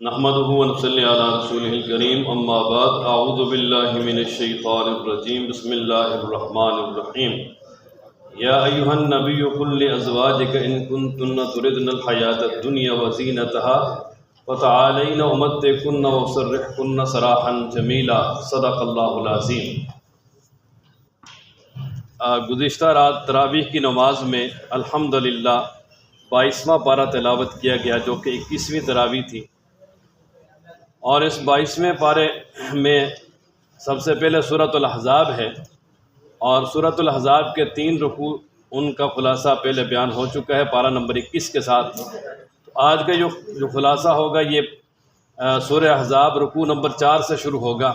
نحمده ونصلي على رسوله الكريم اما بعد اعوذ بالله من الشيطان الرجيم بسم الله الرحمن الرحيم يا ايها النبي قل لازواجك ان كنتن تردن الحياة الدنيا وزينتها فتعالين امتعكن واسرحكن سراحا جميلا صدق اللہ العظیم۔ گزشتہ رات تراویح کی نماز میں الحمدللہ 22واں پارہ تلاوت کیا گیا جو کہ 21ویں تراویح تھی، اور اس 22ویں پارے میں سب سے پہلے سورۃ الاحزاب ہے، اور سورۃ الاحزاب کے 3 رکوع ان کا خلاصہ پہلے بیان ہو چکا ہے پارہ نمبر 21 کے ساتھ۔ آج کا جو خلاصہ ہوگا یہ سورہ احزاب رکوع نمبر 4 سے شروع ہوگا۔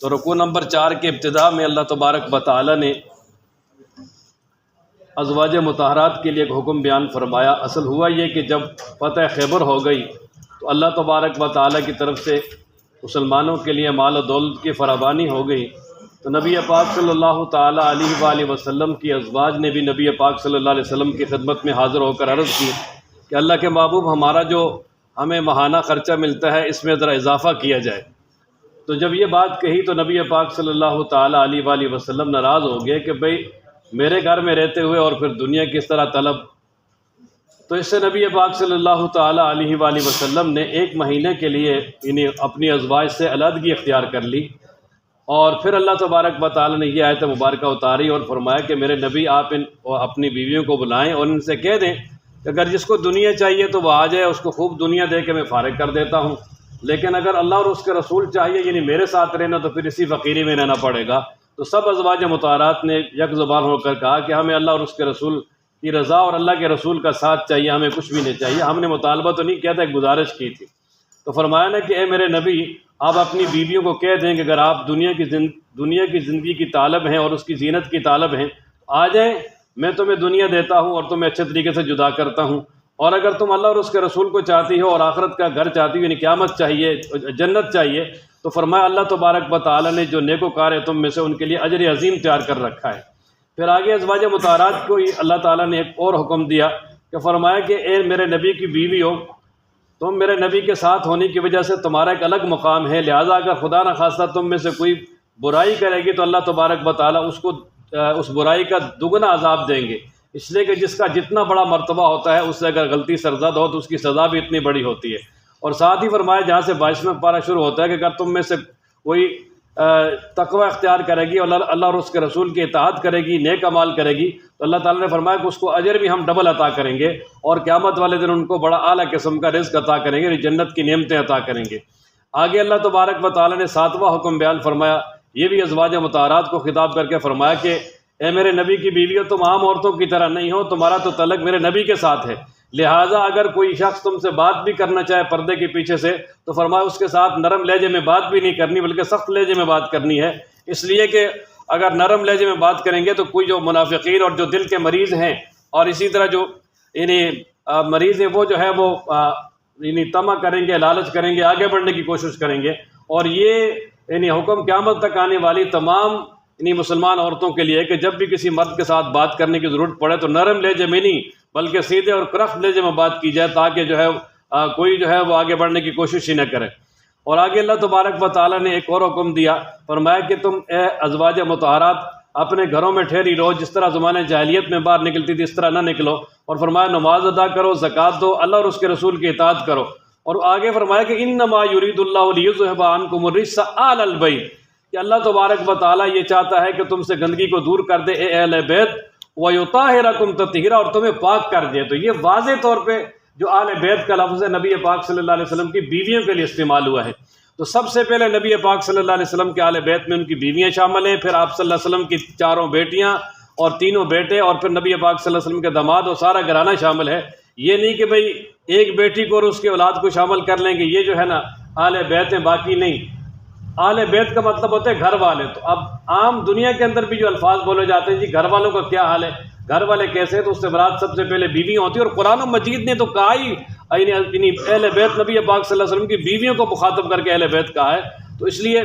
تو رکوع نمبر 4 کے ابتدا میں اللہ تبارک و تعالی نے ازواج مطہرات کے لیے ایک حکم بیان فرمایا۔ اصل ہوا یہ کہ جب فتح خیبر ہو گئی تو اللہ تبارک و تعالیٰ کی طرف سے مسلمانوں کے لیے مال و دولت کی فراوانی ہو گئی، تو نبی پاک صلی اللہ تعالیٰ علیہ وآلہ وسلم کی ازواج نے بھی نبی پاک صلی اللہ علیہ وسلم کی خدمت میں حاضر ہو کر عرض کی کہ اللہ کے محبوب، ہمارا جو ہمیں ماہانہ خرچہ ملتا ہے اس میں ذرا اضافہ کیا جائے۔ تو جب یہ بات کہی تو نبی پاک صلی اللہ تعالیٰ علیہ وآلہ وسلم ناراض ہو گئے کہ بھئی میرے گھر میں رہتے ہوئے اور پھر دنیا کس طرح طلب۔ تو اس سے نبی پاک صلی اللہ تعالیٰ علیہ وآلہ وسلم نے 1 مہینے کے لیے اپنی ازواج سے علیحدگی اختیار کر لی، اور پھر اللہ تبارک و تعالیٰ نے یہ آیت مبارکہ اتاری اور فرمایا کہ میرے نبی آپ اپنی بیویوں کو بلائیں اور ان سے کہہ دیں کہ اگر جس کو دنیا چاہیے تو وہ آ جائے، اس کو خوب دنیا دے کے میں فارغ کر دیتا ہوں، لیکن اگر اللہ اور اس کے رسول چاہیے یعنی میرے ساتھ رہنا تو پھر اسی فقیری میں رہنا پڑے گا۔ تو سب ازواج مطہرات نے یک زبان ہو کر کہا کہ ہمیں اللہ اور اس کے رسول کی رضا اور اللہ کے رسول کا ساتھ چاہیے، ہمیں کچھ بھی نہیں چاہیے۔ ہم نے مطالبہ تو نہیں کیا تھا، ایک گزارش کی تھی۔ تو فرمایا نا کہ اے میرے نبی، آپ اپنی بیویوں کو کہہ دیں کہ اگر آپ دنیا کی زندگی کی طالب ہیں اور اس کی زینت کی طالب ہیں آ جائیں، میں تمہیں دنیا دیتا ہوں اور تمہیں اچھے طریقے سے جدا کرتا ہوں، اور اگر تم اللہ اور اس کے رسول کو چاہتی ہو اور آخرت کا گھر چاہتی ہو یعنی قیامت چاہیے، جنت چاہیے، تو فرمایا اللہ تبارک و تعالیٰ نے جو نیکوکار ہے تم میں سے ان کے لیے اجر عظیم تیار کر رکھا ہے۔ پھر آگے ازواج مطہرات کو اللہ تعالیٰ نے ایک اور حکم دیا کہ فرمایا کہ اے میرے نبی کی بیوی ہو، تم میرے نبی کے ساتھ ہونے کی وجہ سے تمہارا ایک الگ مقام ہے، لہٰذا اگر خدا نخواستہ تم میں سے کوئی برائی کرے گی تو اللہ تبارک و تعالیٰ اس کو اس برائی کا دگنا عذاب دیں گے، اس لیے کہ جس کا جتنا بڑا مرتبہ ہوتا ہے اس سے اگر غلطی سرزد ہو تو اس کی سزا بھی اتنی بڑی ہوتی ہے۔ اور ساتھ ہی فرمایا جہاں سے 22واں پارہ شروع ہوتا ہے کہ اگر تم میں سے کوئی تقوی اختیار کرے گی اور اللہ اور اس کے رسول کی اطاعت کرے گی، نیک اعمال کرے گی، تو اللہ تعالیٰ نے فرمایا کہ اس کو اجر بھی ہم ڈبل عطا کریں گے، اور قیامت والے دن ان کو بڑا اعلیٰ قسم کا رزق عطا کریں گے، جنت کی نعمتیں عطا کریں گے۔ آگے اللہ تبارک و تعالیٰ نے 7واں حکم بیان فرمایا، یہ بھی ازواج مطہرات کو خطاب کر کے فرمایا کہ اے میرے نبی کی بیویوں، تم عام عورتوں کی طرح نہیں ہو، تمہارا تو تعلق میرے نبی کے ساتھ ہے، لہٰذا اگر کوئی شخص تم سے بات بھی کرنا چاہے پردے کے پیچھے سے تو فرمایا اس کے ساتھ نرم لہجے میں بات بھی نہیں کرنی بلکہ سخت لہجے میں بات کرنی ہے، اس لیے کہ اگر نرم لہجے میں بات کریں گے تو کوئی جو منافقین اور جو دل کے مریض ہیں اور اسی طرح جو مریض ہیں وہ جو ہے وہ طمع کریں گے، لالچ کریں گے، آگے بڑھنے کی کوشش کریں گے، اور یہ حکم قیامت تک آنے والی تمام مسلمان عورتوں کے لیے کہ جب بھی کسی مرد کے ساتھ بات کرنے کی ضرورت پڑے تو نرم لہجے میں نہیں بلکہ سیدھے اور کرخت لہجے میں بات کی جائے، تاکہ جو ہے کوئی جو ہے وہ آگے بڑھنے کی کوشش ہی نہ کرے۔ اور آگے اللہ تبارک و تعالیٰ نے ایک اور حکم دیا، فرمایا کہ تم اے ازواج مطہرات اپنے گھروں میں ٹھہری رہو، جس طرح زمانے جاہلیت میں باہر نکلتی تھی اس طرح نہ نکلو، اور فرمایا نماز ادا کرو، زکوٰۃ دو، اللہ اور اس کے رسول کی اطاعت کرو، اور آگے فرمایا کہ انما یرید اللہ لیذھب عنکم الرجس اہل البیت، کہ اللہ تبارک و تعالیٰ یہ چاہتا ہے کہ تم سے گندگی کو دور کر دے اے اہل بیت، وَيُطَهِّرَكُمْ تَطْهِيرًا، اور تمہیں پاک کر دے۔ تو یہ واضح طور پہ جو اہل بیت کا لفظ ہے نبی پاک صلی اللہ علیہ وسلم کی بیویوں کے لیے استعمال ہوا ہے۔ تو سب سے پہلے نبی پاک صلی اللہ علیہ وسلم کے اہل بیت میں ان کی بیویاں شامل ہیں، پھر آپ صلی اللہ علیہ وسلم کی 4 بیٹیاں اور 3 بیٹے، اور پھر نبی پاک صلی اللہ علیہ وسلم کے داماد اور سارا گھرانہ شامل ہے۔ یہ نہیں کہ بھئی ایک بیٹی کو اور اس کے اولاد کو شامل کر لیں گے، یہ جو ہے نا اہل بیت ہیں، باقی نہیں۔ اہل بیت کا مطلب ہوتا ہے گھر والے۔ تو اب عام دنیا کے اندر بھی جو الفاظ بولے جاتے ہیں جی گھر والوں کا کیا حال ہے، گھر والے کیسے، تو اس سے مراد سب سے پہلے بیویاں ہوتی ہیں، اور قرآن مجید نے تو کہا ہی اہل بیت نبی پاک صلی اللہ علیہ وسلم کی بیویوں کو مخاطب کر کے اہل بیت کہا ہے۔ تو اس لیے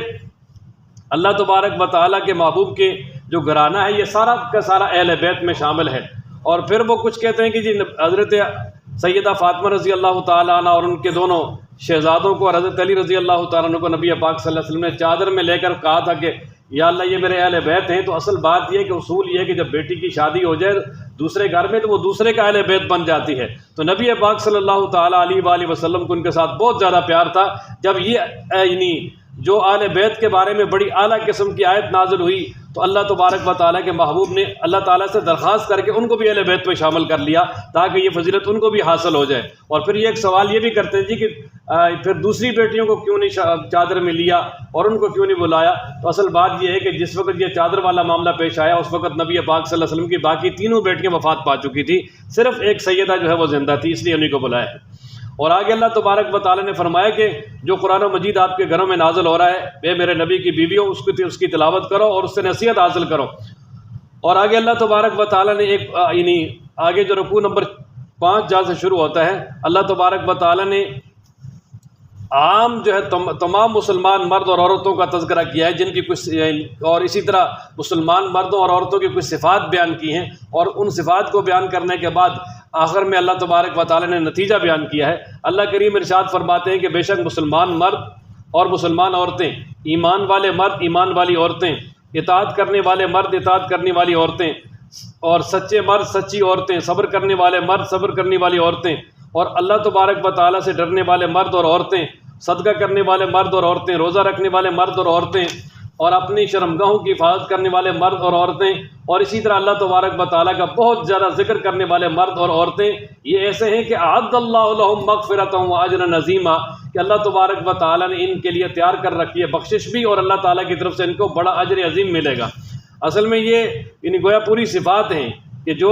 اللہ تبارک و تعالیٰ کے محبوب کے جو گھرانہ ہے یہ سارا کا سارا اہل بیت میں شامل ہے۔ اور پھر وہ کچھ کہتے ہیں کہ جی حضرت سیدہ فاطمہ رضی اللہ تعالیٰ عنہ اور ان کے دونوں شہزادوں کو اور حضرت علی رضی اللہ تعالیٰ عنہ کو نبی پاک صلی اللہ علیہ وسلم نے چادر میں لے کر کہا تھا کہ یا اللہ یہ میرے اہل بیت ہیں۔ تو اصل بات یہ ہے کہ اصول یہ ہے کہ جب بیٹی کی شادی ہو جائے دوسرے گھر میں تو وہ دوسرے کا اہل بیت بن جاتی ہے۔ تو نبی پاک صلی اللہ تعالیٰ علیہ وآلہ وسلم کو ان کے ساتھ بہت زیادہ پیار تھا۔ جب یہ یعنی جو اہل بیت کے بارے میں بڑی اعلیٰ قسم کی آیت نازل ہوئی تو اللہ تبارک و تعالیٰ کے محبوب نے اللہ تعالیٰ سے درخواست کر کے ان کو بھی اہل بیت میں شامل کر لیا تاکہ یہ فضیلت ان کو بھی حاصل ہو جائے۔ اور پھر یہ ایک سوال یہ بھی کرتے ہیں جی کہ پھر دوسری بیٹیوں کو کیوں نہیں چادر میں لیا اور ان کو کیوں نہیں بلایا؟ تو اصل بات یہ ہے کہ جس وقت یہ چادر والا معاملہ پیش آیا اس وقت نبی پاک صلی اللہ علیہ وسلم کی باقی تینوں بیٹیاں وفات پا چکی تھی، صرف ایک سیدہ جو ہے وہ زندہ تھی، اس لیے انہیں کو بلایا ہے۔ اور آگے اللہ تبارک و تعالیٰ نے فرمایا کہ جو قرآن و مجید آپ کے گھروں میں نازل ہو رہا ہے اے میرے نبی کی بیویوں اس کی تلاوت کرو اور اس سے نصیحت حاصل کرو۔ اور آگے اللہ تبارک و تعالیٰ نے ایک یعنی آگے جو رکوع نمبر 5 جہاں سے شروع ہوتا ہے اللہ تبارک و تعالیٰ نے عام جو ہے تمام مسلمان مرد اور عورتوں کا تذکرہ کیا ہے جن کی کچھ، اور اسی طرح مسلمان مردوں اور عورتوں کی کچھ صفات بیان کی ہیں، اور ان صفات کو بیان کرنے کے بعد آخر میں اللہ تبارک و تعالیٰ نے نتیجہ بیان کیا ہے۔ اللہ کریم ارشاد فرماتے ہیں کہ بے شک مسلمان مرد اور مسلمان عورتیں، ایمان والے مرد ایمان والی عورتیں، اطاعت کرنے والے مرد اطاعت کرنے والی عورتیں، اور سچے مرد سچی عورتیں، صبر کرنے والے مرد صبر کرنے والی عورتیں، اور اللہ تبارک و تعالیٰ سے ڈرنے والے مرد اور عورتیں، صدقہ کرنے والے مرد اور عورتیں، روزہ رکھنے والے مرد اور عورتیں، اور اپنی شرمگاہوں کی حفاظت کرنے والے مرد اور عورتیں، اور اسی طرح اللہ تبارک و تعالیٰ کا بہت زیادہ ذکر کرنے والے مرد اور عورتیں یہ ایسے ہیں کہ اعد اللہ لہم مغفرۃ واجرا عظیما، کہ اللہ تبارک و تعالیٰ نے ان کے لیے تیار کر رکھی ہے بخشش بھی، اور اللہ تعالیٰ کی طرف سے ان کو بڑا اجر عظیم ملے گا۔ اصل میں یہ یعنی گویا پوری صفات ہیں کہ جو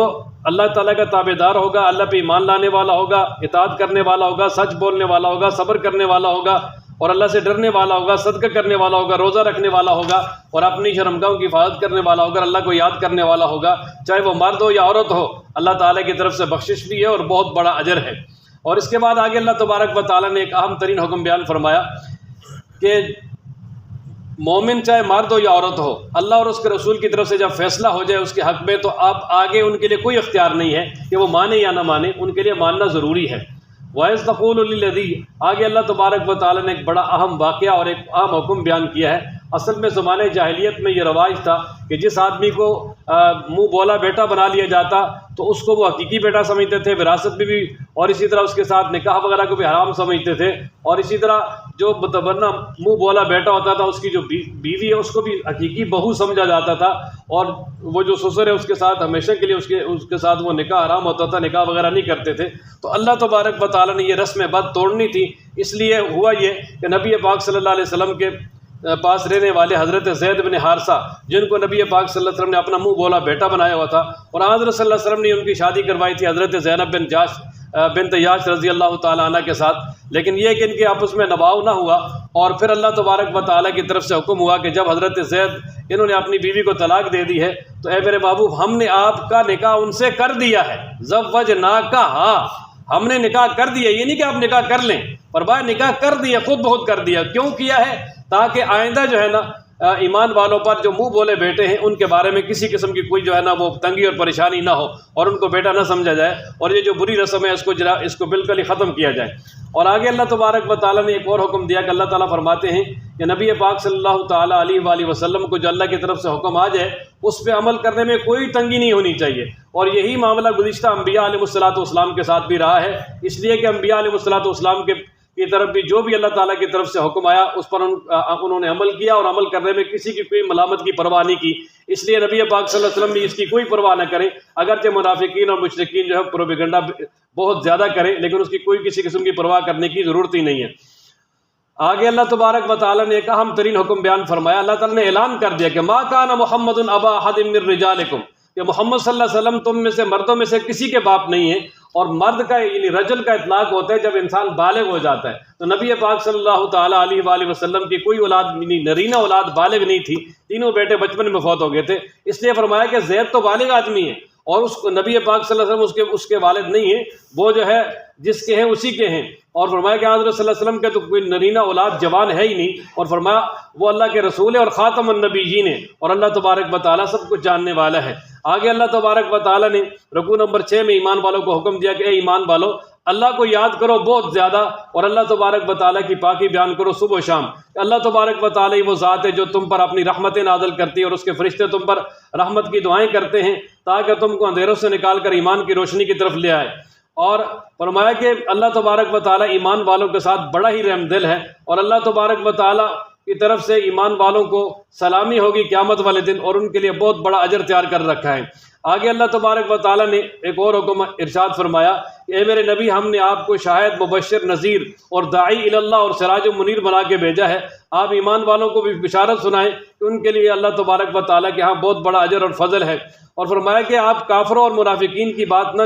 اللہ تعالیٰ کا تابع دار ہوگا، اللہ پہ ایمان لانے والا ہوگا، اطاعت کرنے والا ہوگا، سچ بولنے والا ہوگا، صبر کرنے والا ہوگا، اور اللہ سے ڈرنے والا ہوگا، صدقہ کرنے والا ہوگا، روزہ رکھنے والا ہوگا، اور اپنی شرمگاہوں کی حفاظت کرنے والا ہوگا، اللہ کو یاد کرنے والا ہوگا، چاہے وہ مرد ہو یا عورت ہو، اللہ تعالیٰ کی طرف سے بخشش بھی ہے اور بہت بڑا اجر ہے۔ اور اس کے بعد آگے اللہ تبارک و تعالیٰ نے ایک اہم ترین حکم بیان فرمایا کہ مومن چاہے مرد ہو یا عورت ہو، اللہ اور اس کے رسول کی طرف سے جب فیصلہ ہو جائے اس کے حق میں تو اب آگے ان کے لیے کوئی اختیار نہیں ہے کہ وہ مانے یا نہ مانے، ان کے لیے ماننا ضروری ہے۔ وَإِذْ تَقُولُ لِلَّذِي، آگے اللہ تبارک و تعالیٰ نے ایک بڑا اہم واقعہ اور ایک اہم حکم بیان کیا ہے۔ اصل میں زمانے جاہلیت میں یہ رواج تھا کہ جس آدمی کو منہ بولا بیٹا بنا لیا جاتا تو اس کو وہ حقیقی بیٹا سمجھتے تھے، وراثت بھی اور اسی طرح اس کے ساتھ نکاح وغیرہ کو بھی حرام سمجھتے تھے، اور اسی طرح جو متبنہ منہ بولا بیٹا ہوتا تھا اس کی جو بیوی ہے اس کو بھی حقیقی بہو سمجھا جاتا تھا، اور وہ جو سسر ہے اس کے ساتھ ہمیشہ کے لیے اس کے ساتھ وہ نکاح حرام ہوتا تھا، نکاح وغیرہ نہیں کرتے تھے۔ تو اللہ تبارک و تعالیٰ نے یہ رسم بد توڑنی تھی، اس لیے ہوا یہ کہ نبی پاک صلی اللہ علیہ وسلم کے پاس رہنے والے حضرت زید بن حارثہ، جن کو نبی پاک صلی اللہ علیہ وسلم نے اپنا منہ بولا بیٹا بنایا ہوا تھا، اور حضرت صلی اللہ علیہ وسلم نے ان کی شادی کروائی تھی حضرت زینب بنت جاش رضی اللہ تعالیٰ عنہ کے ساتھ، لیکن یہ کہ ان کے آپس میں نباؤ نہ ہوا، اور پھر اللہ تبارک و تعالیٰ کی طرف سے حکم ہوا کہ جب حضرت زید انہوں نے اپنی بیوی کو طلاق دے دی ہے تو اے میرے محبوب ہم نے آپ کا نکاح ان سے کر دیا ہے، زوجناکہا، ہم نے نکاح کر دیا، یہ نہیں کہ آپ نکاح کر لیں، پر بھائی نکاح کر دیا، خود بخود کر دیا۔ کیوں کیا ہے؟ تاکہ آئندہ جو ہے نا ایمان والوں پر جو منہ بولے بیٹے ہیں ان کے بارے میں کسی قسم کی کوئی جو ہے نا وہ تنگی اور پریشانی نہ ہو، اور ان کو بیٹا نہ سمجھا جائے، اور یہ جو بری رسم ہے اس کو بالکل ہی ختم کیا جائے۔ اور آگے اللہ تبارک و تعالیٰ نے ایک اور حکم دیا کہ اللہ تعالیٰ فرماتے ہیں کہ نبی پاک صلی اللہ تعالیٰ علیہ وآلہ وسلم کو جو اللہ کی طرف سے حکم آ جائے اس پہ عمل کرنے میں کوئی تنگی نہیں ہونی چاہیے، اور یہی معاملہ گزشتہ انبیاء علیہ الصلوۃ والسلام کے ساتھ بھی رہا ہے، اس لیے کہ انبیاء علیہ الصلوۃ والسلام کی طرف بھی جو بھی اللہ تعالیٰ کی طرف سے حکم آیا اس پر انہوں نے عمل کیا، اور عمل کرنے میں کسی کی کوئی ملامت کی پرواہ نہیں کی۔ اس لیے نبی پاک صلی اللہ علیہ وسلم بھی اس کی کوئی پرواہ نہ کریں، اگرچہ منافقین اور مشرکین جو ہے پروپیگنڈا بہت زیادہ کریں، لیکن اس کی کوئی کسی قسم کی پرواہ کرنے کی ضرورت ہی نہیں ہے۔ آگے اللہ تبارک و تعالیٰ نے ایک اہم ترین حکم بیان فرمایا، اللہ تعالیٰ نے اعلان کر دیا کہ ما کان محمد ابا احد من رجالکم، کہ محمد صلی اللہ علیہ وسلم تم میں سے مردوں میں سے کسی کے باپ نہیں ہیں، اور مرد کا یعنی رجل کا اطلاق ہوتا ہے جب انسان بالغ ہو جاتا ہے۔ تو نبی پاک صلی اللہ تعالیٰ علیہ وآلہ وسلم کی کوئی اولاد نرینہ اولاد بالغ نہیں تھی، تینوں بیٹے بچپن میں فوت ہو گئے تھے، اس لیے فرمایا کہ زید تو بالغ آدمی ہے، اور اس کو نبی پاک صلی اللہ علیہ وسلم اس کے والد نہیں ہیں، وہ جو ہے جس کے ہیں اسی کے ہیں، اور فرمایا کہ حضرت صلی اللہ علیہ وسلم کے تو کوئی نرینہ اولاد جوان ہے ہی نہیں، اور فرمایا وہ اللہ کے رسول ہے اور خاتم النبیین ہے، اور اللہ تبارک و تعالیٰ سب کچھ جاننے والا ہے۔ آگے اللہ تبارک و تعالیٰ نے رکوع نمبر 6 میں ایمان والوں کو حکم دیا کہ اے ایمان والو، اللہ کو یاد کرو بہت زیادہ، اور اللہ تبارک و تعالیٰ کی پاکی بیان کرو صبح و شام۔ اللہ تبارک و تعالیٰ وہ ذات ہے جو تم پر اپنی رحمتیں نازل کرتی ہے، اور اس کے فرشتے تم پر رحمت کی دعائیں کرتے ہیں تاکہ تم کو اندھیروں سے نکال کر ایمان کی روشنی کی طرف لے آئے۔ اور فرمایا کہ اللہ تبارک و تعالیٰ ایمان والوں کے ساتھ بڑا ہی رحم دل ہے، اور اللہ تبارک و تعالیٰ کی طرف سے ایمان والوں کو سلامی ہوگی قیامت والے دن، اور ان کے لیے بہت بڑا اجر تیار کر رکھا ہے۔ آگے اللہ تبارک و تعالیٰ نے ایک اور حکم ارشاد فرمایا کہ اے میرے نبی، ہم نے آپ کو شاہد، مبشر، نذیر اور داعی الی اللہ اور سراج و منیر بنا کے بھیجا ہے۔ آپ ایمان والوں کو بھی بشارت سنائیں کہ ان کے لیے اللہ تبارک و تعالیٰ کے ہاں بہت بڑا اجر اور فضل ہے۔ اور فرمایا کہ آپ کافروں اور منافقین کی بات نہ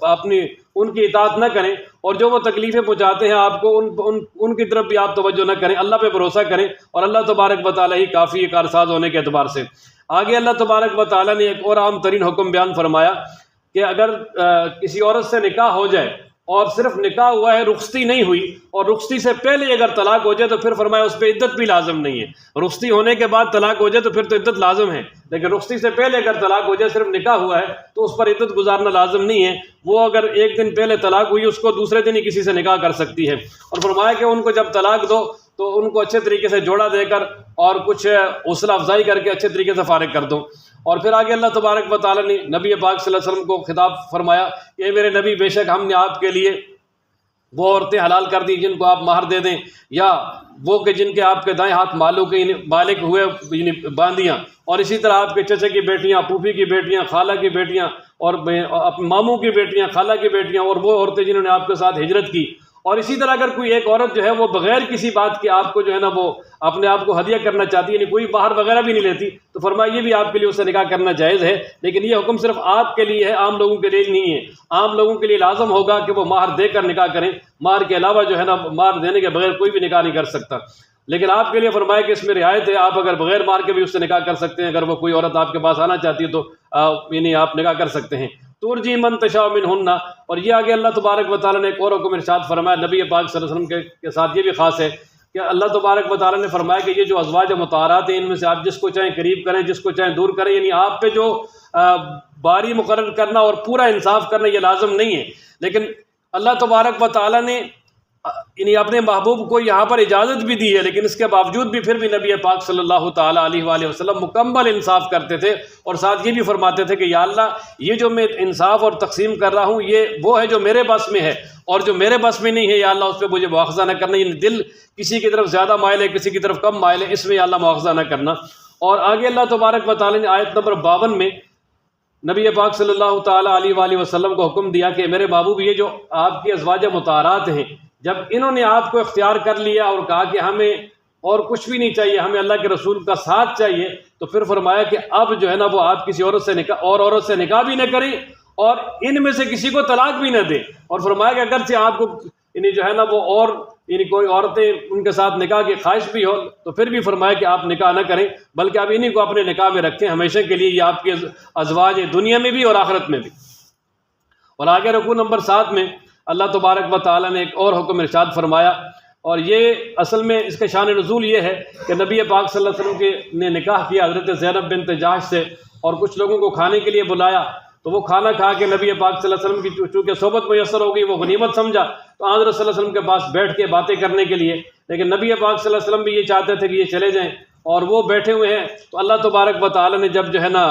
اپنی ان کی اطاعت نہ کریں، اور جو وہ تکلیفیں پہنچاتے ہیں آپ کو ان کی طرف بھی آپ توجہ نہ کریں، اللہ پہ بھروسہ کریں، اور اللہ تبارک و تعالیٰ ہی کافی ہے کارساز ہونے کے اعتبار سے۔ آگے اللہ تبارک و تعالیٰ نے ایک اور عام ترین حکم بیان فرمایا کہ اگر کسی عورت سے نکاح ہو جائے اور صرف نکاح ہوا ہے، رخصتی نہیں ہوئی، اور رخصتی سے پہلے اگر طلاق ہو جائے تو پھر فرمایا اس پہ عدت بھی لازم نہیں ہے۔ رخصتی ہونے کے بعد طلاق ہو جائے تو پھر تو عدت لازم ہے، لیکن رخصتی سے پہلے اگر طلاق ہو جائے، صرف نکاح ہوا ہے، تو اس پر عدت گزارنا لازم نہیں ہے۔ وہ اگر ایک دن پہلے طلاق ہوئی، اس کو دوسرے دن ہی کسی سے نکاح کر سکتی ہے۔ اور فرمایا کہ ان کو جب طلاق دو تو ان کو اچھے طریقے سے جوڑا دے کر اور کچھ حوصلہ افزائی کر کے اچھے طریقے سے فارغ کر دو۔ اور پھر آگے اللہ تبارک و تعالیٰ نے نبی پاک صلی اللہ علیہ وسلم کو خطاب فرمایا کہ اے میرے نبی، بے شک ہم نے آپ کے لیے وہ عورتیں حلال کر دی جن کو آپ مہر دے دیں، یا وہ کہ جن کے آپ کے دائیں ہاتھ مالک ہوئے یعنی باندیاں، اور اسی طرح آپ کے چچے کی بیٹیاں، پھوپھی کی بیٹیاں، خالہ کی بیٹیاں، اور ماموں کی بیٹیاں، خالہ کی بیٹیاں، اور وہ عورتیں جنہوں نے آپ کے ساتھ ہجرت کی۔ اور اسی طرح اگر کوئی ایک عورت جو ہے وہ بغیر کسی بات کے آپ کو جو ہے نا وہ اپنے آپ کو ہدیہ کرنا چاہتی ہے، یعنی کوئی باہر وغیرہ بھی نہیں لیتی، تو فرمایا یہ بھی آپ کے لیے اس سے نکاح کرنا جائز ہے، لیکن یہ حکم صرف آپ کے لیے ہے، عام لوگوں کے لیے نہیں ہے۔ عام لوگوں کے لیے لازم ہوگا کہ وہ مہر دے کر نکاح کریں، مہر کے علاوہ جو ہے نا مہر دینے کے بغیر کوئی بھی نکاح نہیں کر سکتا۔ لیکن آپ کے لیے فرمایا کہ اس میں رعایت ہے، آپ اگر بغیر مہر کے بھی اس سے نکاح کر سکتے ہیں۔ اگر وہ کوئی عورت آپ کے پاس آنا چاہتی ہے تو یعنی آپ نکاح کر سکتے ہیں۔ ترجی من تشاء منہن، اور یہ آگے اللہ تبارک و تعالیٰ نے ایک اور حکم ارشاد فرمایا نبی پاک صلی اللہ علیہ وسلم کے ساتھ یہ بھی خاص ہے کہ اللہ تبارک و تعالیٰ نے فرمایا کہ یہ جو ازواج مطہرات ہیں ان میں سے آپ جس کو چاہیں قریب کریں، جس کو چاہیں دور کریں، یعنی آپ پہ جو باری مقرر کرنا اور پورا انصاف کرنا یہ لازم نہیں ہے، لیکن اللہ تبارک و تعالیٰ نے یعنی اپنے محبوب کو یہاں پر اجازت بھی دی ہے، لیکن اس کے باوجود بھی پھر بھی نبی پاک صلی اللہ تعالیٰ علیہ وآلہ وسلم مکمل انصاف کرتے تھے، اور ساتھ یہ بھی فرماتے تھے کہ یا اللہ، یہ جو میں انصاف اور تقسیم کر رہا ہوں یہ وہ ہے جو میرے بس میں ہے، اور جو میرے بس میں نہیں ہے یا اللہ اس پہ مجھے مواخذہ نہ کرنا، یعنی دل کسی کی طرف زیادہ مائل ہے، کسی کی طرف کم مائل ہے، اس میں یا اللہ مواخذہ نہ کرنا۔ اور آگے اللہ تبارک و تعالیٰ نے آیت نمبر 52 میں نبی پاک صلی اللہ تعالیٰ علیہ وآلہ وسلم کو حکم دیا کہ میرے محبوب، یہ جو آپ کی ازواج مطہرات ہیں، جب انہوں نے آپ کو اختیار کر لیا اور کہا کہ ہمیں اور کچھ بھی نہیں چاہیے، ہمیں اللہ کے رسول کا ساتھ چاہیے، تو پھر فرمایا کہ اب جو ہے نا وہ آپ کسی عورت سے نکاح بھی نہ کریں، اور ان میں سے کسی کو طلاق بھی نہ دیں۔ اور فرمایا کہ اگرچہ آپ کو یعنی جو ہے نا وہ اور یعنی کوئی عورتیں ان کے ساتھ نکاح کی خواہش بھی ہو، تو پھر بھی فرمایا کہ آپ نکاح نہ کریں، بلکہ آپ انہی کو اپنے نکاح میں رکھیں ہمیشہ کے لیے، یہ آپ کے ازواج دنیا میں بھی اور آخرت میں بھی۔ اور آگے رکوع نمبر 7 میں اللہ تبارک و تعالیٰ نے ایک اور حکم ارشاد فرمایا، اور یہ اصل میں اس کے شان نزول یہ ہے کہ نبی پاک صلی اللہ علیہ وسلم نے نکاح کیا حضرت زینب بنت جحش سے، اور کچھ لوگوں کو کھانے کے لیے بلایا، تو وہ کھانا کھا کے نبی پاک صلی اللہ علیہ وسلم کی چونکہ صحبت میسر ہو گئی، وہ غنیمت سمجھا، تو حضرت صلی اللہ علیہ وسلم کے پاس بیٹھ کے باتیں کرنے کے لیے، لیکن نبی پاک صلی اللہ علیہ وسلم بھی یہ چاہتے تھے کہ یہ چلے جائیں، اور وہ بیٹھے ہوئے ہیں۔ تو اللہ تبارک و تعالیٰ نے جب جو ہے نا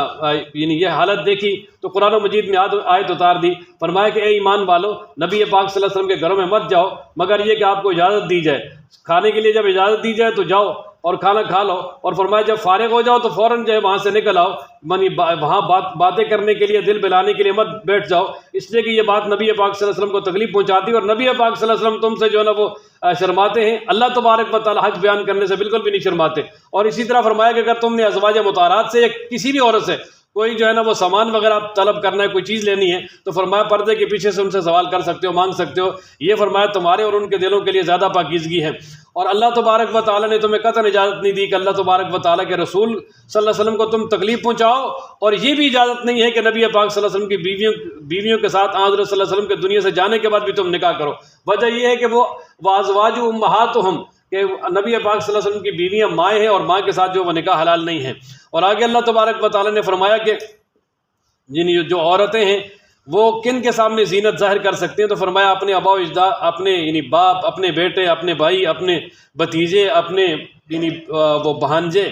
یعنی یہ حالت دیکھی تو قرآن و مجید میں آیت اتار دی، فرمایا کہ اے ایمان والو، نبی پاک صلی اللہ علیہ وسلم کے گھروں میں مت جاؤ مگر یہ کہ آپ کو اجازت دی جائے، کھانے کے لیے جب اجازت دی جائے تو جاؤ اور کھانا کھا لو، اور فرمایا جب فارغ ہو جاؤ تو فوراً جو ہے وہاں سے نکل آؤ، وہاں باتیں کرنے کے لیے، دل بلانے کے لیے مت بیٹھ جاؤ، اس لیے کہ یہ بات نبی پاک صلی اللہ علیہ وسلم کو تکلیف پہنچاتی ہے، اور نبی پاک صلی اللہ علیہ وسلم تم سے جو ہے نا وہ شرماتے ہیں، اللہ تبارک و تعالیٰ حق بیان کرنے سے بالکل بھی نہیں شرماتے۔ اور اسی طرح فرمایا کہ اگر تم نے ازواج مطہرات سے یا کسی بھی عورت سے کوئی جو ہے نا وہ سامان وغیرہ طلب کرنا ہے، کوئی چیز لینی ہے، تو فرمایا پردے کے پیچھے سے ان سے سوال کر سکتے ہو، مانگ سکتے ہو، یہ فرمایا تمہارے اور ان کے دلوں کے لیے زیادہ پاکیزگی ہے۔ اور اللہ تبارک و تعالیٰ نے تمہیں قطعاً اجازت نہیں دی کہ اللہ تبارک و تعالیٰ کے رسول صلی اللہ علیہ وسلم کو تم تکلیف پہنچاؤ، اور یہ بھی اجازت نہیں ہے کہ نبی پاک صلی اللہ علیہ وسلم کی بیویوں کے ساتھ حضرت صلی اللہ علیہ وسلم کے دنیا سے جانے کے بعد بھی تم نکاح کرو۔ وجہ یہ ہے کہ وہ ازواج امہاتہم، کہ نبی پاک صلی اللہ علیہ وسلم کی بیویاں مائیں ہیں، اور ماں کے ساتھ جو وہ نکاح حلال نہیں ہے۔ اور آگے اللہ تبارک و تعالیٰ نے فرمایا کہ جو عورتیں ہیں وہ کن کے سامنے زینت ظاہر کر سکتے ہیں؟ تو فرمایا اپنے آبا و اجداد، اپنے یعنی باپ، اپنے بیٹے، اپنے بھائی، اپنے بھتیجے، اپنے یعنی وہ بھانجے،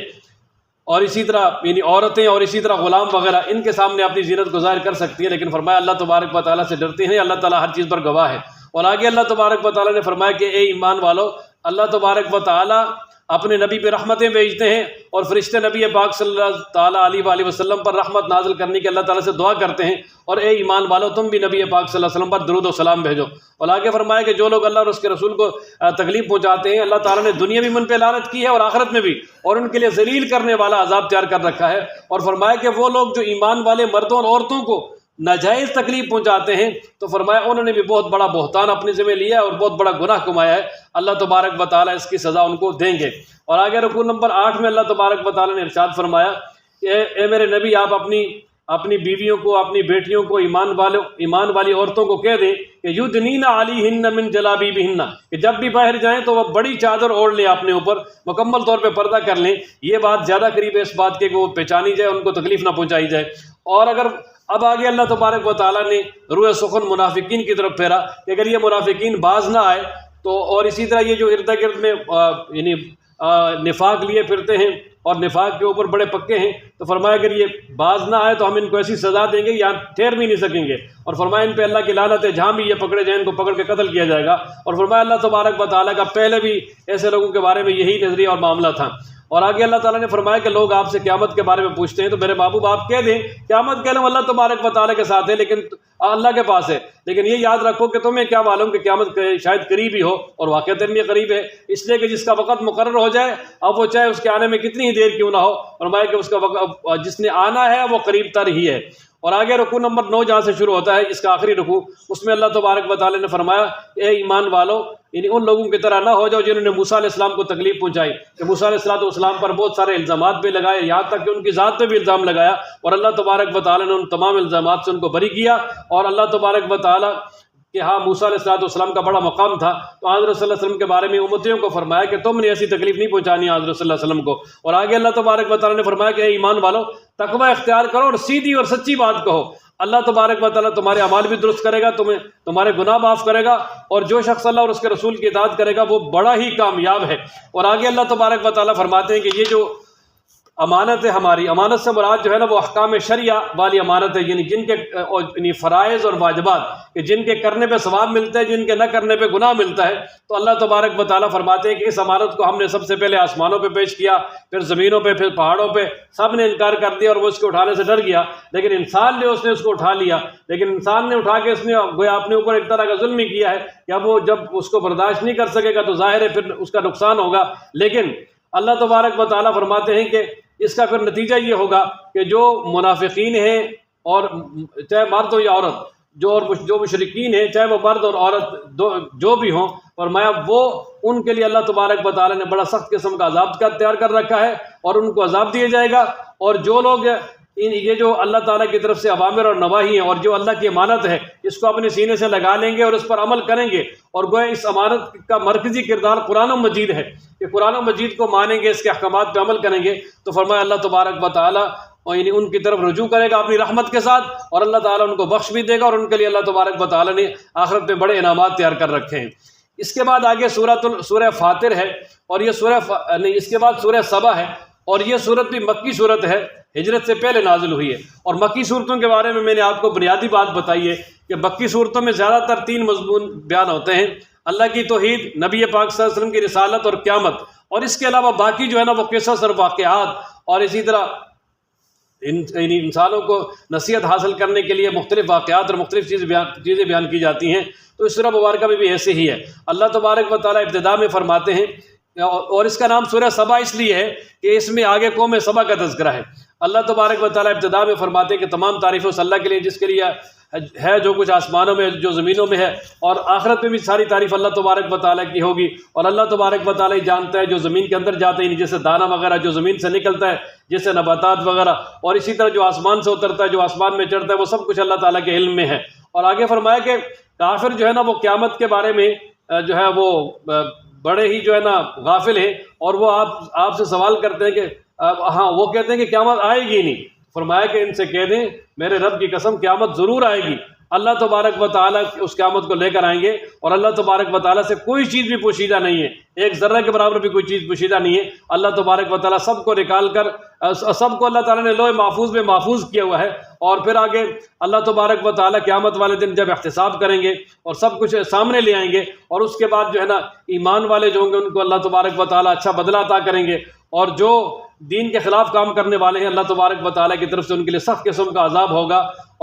اور اسی طرح یعنی عورتیں، اور اسی طرح غلام وغیرہ، ان کے سامنے اپنی زینت کو ظاہر کر سکتی ہے، لیکن فرمایا اللہ تبارک و تعالیٰ سے ڈرتے ہیں، اللہ تعالیٰ ہر چیز پر گواہ ہے۔ اور آگے اللہ تبارک و تعالیٰ نے فرمایا کہ اے ایمان والو، اللہ تبارک و تعالیٰ اپنے نبی پہ رحمتیں بھیجتے ہیں، اور فرشتے نبی پاک صلی اللہ تعالیٰ علیہ وآلہ وسلم پر رحمت نازل کرنے کی اللہ تعالیٰ سے دعا کرتے ہیں، اور اے ایمان والو تم بھی نبی پاک صلی اللہ علیہ وسلم پر درود و سلام بھیجو۔ اور آگے فرمایا کہ جو لوگ اللہ اور اس کے رسول کو تکلیف پہنچاتے ہیں، اللہ تعالیٰ نے دنیا بھی ان پہ لعنت کی ہے اور آخرت میں بھی، اور ان کے لیے ذلیل کرنے والا عذاب تیار کر رکھا ہے۔ اور فرمایا کہ وہ لوگ جو ایمان والے مردوں اور عورتوں کو ناجائز تکلیف پہنچاتے ہیں، تو فرمایا انہوں نے بھی بہت بڑا بہتان اپنے ذمہ لیا ہے اور بہت بڑا گناہ کمایا ہے، اللہ تبارک و تعالیٰ اس کی سزا ان کو دیں گے۔ اور آگے رکوع نمبر 8 میں اللہ تبارک و تعالیٰ نے ارشاد فرمایا کہ اے میرے نبی، آپ اپنی بیویوں کو، اپنی بیٹیوں کو، ایمان والی عورتوں کو کہہ دیں کہ یدنین علیہن من جلابیبہن، کہ جب بھی باہر جائیں تو وہ بڑی چادر اوڑھ لیں اپنے اوپر، مکمل طور پہ پردہ کر لیں۔ یہ بات زیادہ قریب ہے اس بات کے کہ وہ پہچانی جائے، ان کو تکلیف نہ پہنچائی جائے۔ اور اگر اب آگے اللہ تبارک و تعالیٰ نے روح سخن منافقین کی طرف پھیرا کہ اگر یہ منافقین باز نہ آئے تو، اور اسی طرح یہ جو ارد گرد میں یعنی نفاق لیے پھرتے ہیں اور نفاق کے اوپر بڑے پکے ہیں، تو فرمایا اگر یہ باز نہ آئے تو ہم ان کو ایسی سزا دیں گے یہاں ٹھہر بھی نہیں سکیں گے، اور فرمایا ان پہ اللہ کی لعنت ہے، جہاں بھی یہ پکڑے جائیں ان کو پکڑ کے قتل کیا جائے گا۔ اور فرمایا اللہ تبارک و تعالیٰ کا پہلے بھی ایسے لوگوں کے بارے میں یہی نظریہ اور معاملہ تھا۔ اور آگے اللہ تعالیٰ نے فرمایا کہ لوگ آپ سے قیامت کے بارے میں پوچھتے ہیں، تو میرے محبوب آپ کہہ دیں قیامت کا علم اللہ تبارک و تعالیٰ کے ساتھ ہے، لیکن اللہ کے پاس ہے، لیکن یہ یاد رکھو کہ تمہیں کیا معلوم کہ قیامت شاید قریب ہی ہو، اور واقعتاً بھی قریب ہے، اس لیے کہ جس کا وقت مقرر ہو جائے اب وہ چاہے اس کے آنے میں کتنی ہی دیر کیوں نہ ہو، فرمایا کہ اس کا وقت جس نے آنا ہے وہ قریب تر ہی ہے۔ اور آگے رکوع نمبر 9 جہاں سے شروع ہوتا ہے، اس کا آخری رکوع، اس میں اللہ تبارک و تعالیٰ نے فرمایا اے ایمان والو، یعنی ان لوگوں کی طرح نہ ہو جاؤ جنہوں نے موسیٰ علیہ السلام کو تکلیف پہنچائی، کہ موسیٰ علیہ السلام پر بہت سارے الزامات بھی لگائے، یہاں تک کہ ان کی ذات پہ بھی الزام لگایا، اور اللہ تبارک و تعالیٰ نے ان تمام الزامات سے ان کو بری کیا۔ اور اللہ تبارک و تعالیٰ کہ ہاں موسیٰ علیہ السلام کا بڑا مقام تھا، تو حضرت صلی اللہ علیہ وسلم کے بارے میں امتیوں کو فرمایا کہ تم نے ایسی تکلیف نہیں پہنچانی حضرت صلی اللہ علیہ وسلم کو۔ اور آگے اللہ تبارک و تعالیٰ نے فرمایا کہ اے ایمان والو، تقوی اختیار کرو اور سیدھی اور سچی بات کہو، اللہ تبارک و تعالیٰ تمہارے اعمال بھی درست کرے گا، تمہارے گناہ معاف کرے گا، اور جو شخص اللہ اور اس کے رسول کی اطاعت کرے گا وہ بڑا ہی کامیاب ہے۔ اور آگے اللہ تبارک و تعالیٰ فرماتے ہیں کہ یہ جو امانت ہے ہماری، امانت سے مراد جو ہے نا وہ احکام شرعیہ والی امانت ہے، یعنی جن کے یعنی فرائض اور واجبات کہ جن کے کرنے پہ ثواب ملتا ہے، جن کے نہ کرنے پہ گناہ ملتا ہے، تو اللہ تبارک و تعالیٰ فرماتے ہیں کہ اس امانت کو ہم نے سب سے پہلے آسمانوں پہ پیش کیا، پھر زمینوں پہ، پھر پہاڑوں پہ، سب نے انکار کر دیا اور وہ اس کو اٹھانے سے ڈر گیا، لیکن انسان نے اس کو اٹھا لیا، لیکن انسان نے اٹھا کے اس نے گویا اپنے اوپر ایک طرح کا ظلم ہی کیا ہے کہ اب وہ جب اس کو برداشت نہیں کر سکے گا تو ظاہر ہے پھر اس کا نقصان ہوگا۔ لیکن اللہ تبارک و تعالیٰ فرماتے ہیں کہ اس کا پھر نتیجہ یہ ہوگا کہ جو منافقین ہیں، اور چاہے مرد ہو یا عورت، جو مشرکین ہیں چاہے وہ مرد اور عورت جو بھی ہوں، فرمایا وہ ان کے لیے اللہ تبارک و تعالیٰ نے بڑا سخت قسم کا عذاب کا تیار کر رکھا ہے، اور ان کو عذاب دیا جائے گا۔ اور جو لوگ یہ جو اللہ تعالیٰ کی طرف سے اوامر اور نواہی ہیں اور جو اللہ کی امانت ہے، اس کو اپنے سینے سے لگا لیں گے اور اس پر عمل کریں گے، اور گویا اس امانت کا مرکزی کردار قرآن و مجید ہے کہ قرآن و مجید کو مانیں گے، اس کے احکامات پہ عمل کریں گے، تو فرمایا اللہ تبارک و تعالیٰ اور یعنی ان کی طرف رجوع کرے گا اپنی رحمت کے ساتھ، اور اللہ تعالیٰ ان کو بخش بھی دے گا، اور ان کے لیے اللہ تبارک و تعالیٰ نے آخرت میں بڑے انعامات تیار کر رکھے ہیں۔ اس کے بعد آگے سورہ فاطر ہے، اور یہ اس کے بعد سورہ سبا ہے، اور یہ صورت بھی مکی صورت ہے، ہجرت سے پہلے نازل ہوئی ہے۔ اور مکی صورتوں کے بارے میں نے آپ کو بنیادی بات بتائی ہے کہ مکی صورتوں میں زیادہ تر 3 مضمون بیان ہوتے ہیں: اللہ کی توحید، نبی پاک صلی اللہ علیہ وسلم کی رسالت اور قیامت، اور اس کے علاوہ باقی جو ہے نا وہ قصص اور واقعات، اور اسی طرح انسانوں کو نصیحت حاصل کرنے کے لیے مختلف واقعات اور مختلف چیزیں بیان کی جاتی ہیں۔ تو اس سورہ مبارکہ میں بھی ایسے ہی ہے۔ اللہ تبارک و تعالیٰ ابتدا میں فرماتے ہیں، اور اس کا نام سورہ سبا اس لیے ہے کہ اس میں آگے قوم سبا کا تذکرہ ہے۔ اللہ تبارک و تعالیٰ ابتدا میں فرماتے ہیں کہ تمام تعریفیں اس اللہ کے لیے جس کے لیے ہے جو کچھ آسمانوں میں جو زمینوں میں ہے، اور آخرت میں بھی ساری تعریف اللہ تبارک و تعالیٰ کی ہوگی، اور اللہ تبارک و تعالیٰ جانتا ہے جو زمین کے اندر جاتے ہیں، جیسے دانہ وغیرہ جو زمین سے نکلتا ہے، جیسے نباتات وغیرہ، اور اسی طرح جو آسمان سے اترتا ہے، جو آسمان میں چڑھتا ہے، وہ سب کچھ اللہ تعالیٰ کے علم میں ہے۔ اور آگے فرمایا کہ کافر جو ہے نا وہ قیامت کے بارے میں جو ہے وہ بڑے ہی جو ہے نا غافل ہیں، اور وہ آپ سے سوال کرتے ہیں کہ ہاں وہ کہتے ہیں کہ قیامت آئے گی نہیں۔ فرمایا کہ ان سے کہہ دیں میرے رب کی قسم قیامت ضرور آئے گی، اللہ تبارک و تعالیٰ اس قیامت کو لے کر آئیں گے، اور اللہ تبارک و تعالیٰ سے کوئی چیز بھی پوشیدہ نہیں ہے، ایک ذرہ کے برابر بھی کوئی چیز پوشیدہ نہیں ہے۔ اللہ تبارک و تعالیٰ سب کو نکال کر سب کو اللہ تعالیٰ نے لوح محفوظ میں محفوظ کیا ہوا ہے، اور پھر آگے اللہ تبارک و تعالیٰ قیامت والے دن جب احتساب کریں گے اور سب کچھ سامنے لے آئیں گے، اور اس کے بعد جو ہے نا ایمان والے جو ہوں گے ان کو اللہ تبارک و تعالیٰ اچھا بدلہ عطا کریں گے، اور جو دین کے خلاف کام کرنے والے ہیں اللہ تبارک و تعالیٰ کی طرف سے ان کے لیے سخت قسم کا عذاب ہوگا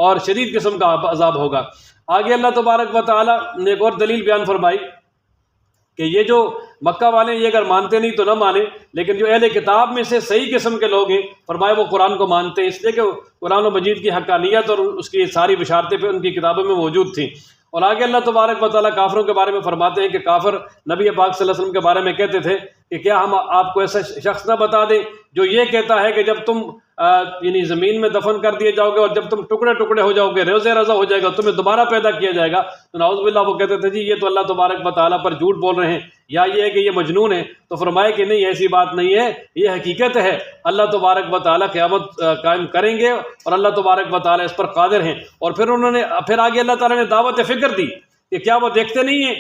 اور شدید قسم کا عذاب ہوگا۔ آگے اللہ تبارک و تعالیٰ نے ایک اور دلیل بیان فرمائی کہ یہ جو مکہ والے یہ اگر مانتے نہیں تو نہ مانیں، لیکن جو اہل کتاب میں سے صحیح قسم کے لوگ ہیں فرمائے وہ قرآن کو مانتے ہیں، اس لیے کہ قرآن و مجید کی حقانیت اور اس کی ساری بشارتیں پہ ان کی کتابوں میں موجود تھیں۔ اور آگے اللہ تبارک و تعالیٰ کافروں کے بارے میں فرماتے ہیں کہ کافر نبی پاک صلی اللہ علیہ وسلم کے بارے میں کہتے تھے کہ کیا ہم آپ کو ایسا شخص نہ بتا دیں جو یہ کہتا ہے کہ جب تم یعنی زمین میں دفن کر دیے جاؤ گے اور جب تم ٹکڑے ٹکڑے ہو جاؤ گے، روزے رضا ہو جائے گا، تمہیں دوبارہ پیدا کیا جائے گا، تو نعوذ باللہ وہ کہتے تھے جی یہ تو اللہ تبارک و تعالیٰ پر جھوٹ بول رہے ہیں، یا یہ ہے کہ یہ مجنون ہے۔ تو فرمائے کہ نہیں، ایسی بات نہیں ہے، یہ حقیقت ہے، اللہ تبارک و تعالیٰ قیامت قائم کریں گے اور اللہ تبارک و تعالیٰ اس پر قادر ہیں۔ اور پھر آگے اللہ تعالیٰ نے دعوت فکر دی کہ کیا وہ دیکھتے نہیں ہیں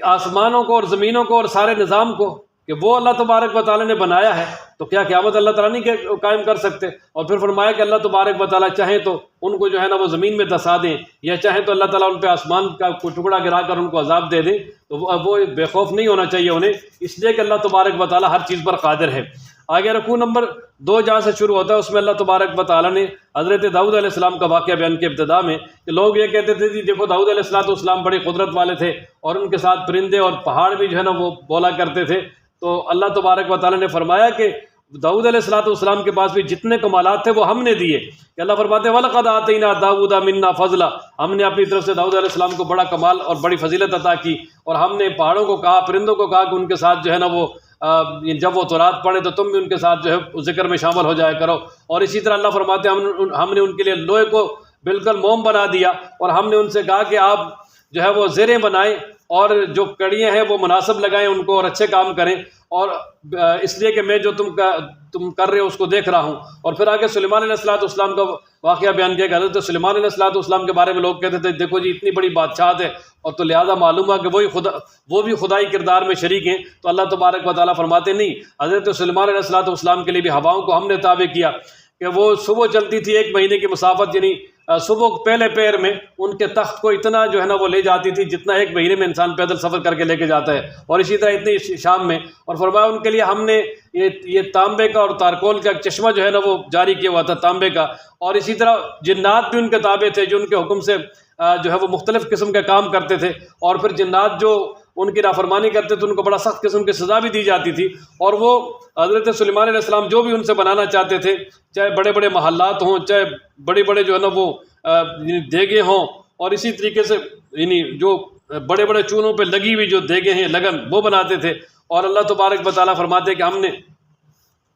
آسمانوں کو اور زمینوں کو اور سارے نظام کو کہ وہ اللہ تبارک و تعالیٰ نے بنایا ہے، تو کیا قیامت اللہ تعالیٰ نہیں قائم کر سکتے؟ اور پھر فرمایا کہ اللہ تبارک و تعالیٰ چاہیں تو ان کو جو ہے نا وہ زمین میں دسا دیں، یا چاہیں تو اللہ تعالیٰ ان پہ آسمان کا کوئی ٹکڑا گرا کر ان کو عذاب دے دیں، تو وہ بے خوف نہیں ہونا چاہیے انہیں، اس لیے کہ اللہ تبارک و تعالیٰ ہر چیز پر قادر ہے۔ آگے رکوع نمبر 2 جہاں سے شروع ہوتا ہے اس میں اللہ تبارک و تعالیٰ نے حضرت داؤد علیہ السلام کا واقعہ بیان کے ابتدا میں کہ لوگ یہ کہتے تھے جی دیکھو داؤد علیہ السلام بڑی قدرت والے تھے اور ان کے ساتھ پرندے اور پہاڑ بھی جو ہے نا وہ بولا کرتے تھے، تو اللہ تبارک و تعالیٰ نے فرمایا کہ داؤد علیہ السلام کے پاس بھی جتنے کمالات تھے وہ ہم نے دیے، کہ اللہ فرماتے ہیں وَلَقَدْ آتَيْنَا دَاوُودَ مِنَّا فَضْلًا، ہم نے اپنی طرف سے داؤد علیہ السلام کو بڑا کمال اور بڑی فضیلت عطا کی، اور ہم نے پہاڑوں کو کہا، پرندوں کو کہا کہ ان کے ساتھ جو ہے نا وہ جب وہ تورات پڑھے تو تم بھی ان کے ساتھ جو ہے ذکر میں شامل ہو جایا کرو۔ اور اسی طرح اللہ فرماتے ہیں ہم نے ان کے لیے لوہے کو بالکل موم بنا دیا، اور ہم نے ان سے کہا کہ آپ جو ہے وہ زیریں بنائیں اور جو کڑیاں ہیں وہ مناسب لگائیں ان کو اور اچھے کام کریں، اور اس لیے کہ میں جو تم کر رہے ہو اس کو دیکھ رہا ہوں۔ اور پھر آگے سلیمان علیہ السلام کا واقعہ بیان کیا کہ حضرت سلیمان علیہ السلام کے بارے میں لوگ کہتے تھے دیکھو جی اتنی بڑی بادشاہت ہے، اور تو لہٰذا معلوم ہوا کہ وہ بھی خدائی کردار میں شریک ہیں، تو اللہ تبارک و تعالیٰ فرماتے نہیں، حضرت سلیمان علیہ السلام کے لیے بھی ہواؤں کو ہم نے تابع کیا کہ وہ صبح چلتی تھی 1 مہینے کی مسافت، یعنی صبح پہلے پیر میں ان کے تخت کو اتنا جو ہے نا وہ لے جاتی تھی جتنا 1 مہینے میں انسان پیدل سفر کر کے لے کے جاتا ہے، اور اسی طرح اتنی شام میں۔ اور فرمایا ان کے لیے ہم نے یہ تانبے کا اور تارکول کا ایک چشمہ جو ہے نا وہ جاری کیا ہوا تھا تانبے کا، اور اسی طرح جنات بھی ان کے تابع تھے جو ان کے حکم سے جو ہے وہ مختلف قسم کے کام کرتے تھے، اور پھر جنات جو ان کی نافرمانی کرتے تو ان کو بڑا سخت قسم کی سزا بھی دی جاتی تھی، اور وہ حضرت سلیمان علیہ السلام جو بھی ان سے بنانا چاہتے تھے، چاہے بڑے بڑے محلات ہوں، چاہے بڑے بڑے جو ہے نا وہ دیگیں ہوں، اور اسی طریقے سے یعنی جو بڑے بڑے چونوں پہ لگی ہوئی جو دیگیں ہیں لگن وہ بناتے تھے۔ اور اللہ تبارک و تعالیٰ فرماتے ہیں کہ ہم نے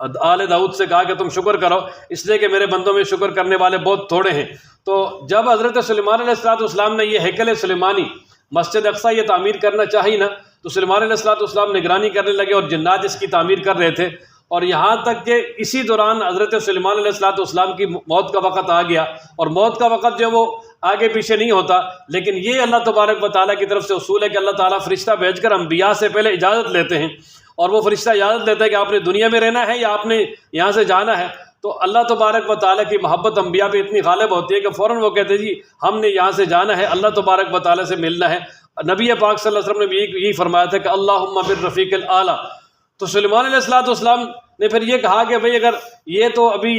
آل داؤد سے کہا کہ تم شکر کرو، اس لیے کہ میرے بندوں میں شکر کرنے والے بہت تھوڑے ہیں۔ تو جب حضرت سلیمان علیہ السلام نے یہ ہیکل سلیمانی مسجد اقصیٰ یہ تعمیر کرنا چاہی نا، تو سلیمان علیہ السلام نگرانی کرنے لگے اور جنات اس کی تعمیر کر رہے تھے، اور یہاں تک کہ اسی دوران حضرت سلیمان علیہ السلام کی موت کا وقت آ گیا، اور موت کا وقت جو وہ آگے پیچھے نہیں ہوتا، لیکن یہ اللہ تبارک و تعالیٰ کی طرف سے اصول ہے کہ اللہ تعالیٰ فرشتہ بھیج کر انبیاء سے پہلے اجازت لیتے ہیں، اور وہ فرشتہ اجازت لیتا ہے کہ آپ نے دنیا میں رہنا ہے یا آپ نے یہاں سے جانا ہے، تو اللہ تبارک و تعالیٰ کی محبت انبیاء پہ اتنی غالب ہوتی ہے کہ فوراً وہ کہتے ہیں جی ہم نے یہاں سے جانا ہے، اللہ تبارک و تعالیٰ سے ملنا ہے۔ نبی پاک صلی اللہ علیہ وسلم نے بھی یہی فرمایا تھا کہ اللہم بالرفیق الاعلیٰ۔ تو سلیمان علیہ السلام نے پھر یہ کہا کہ بھئی اگر یہ تو ابھی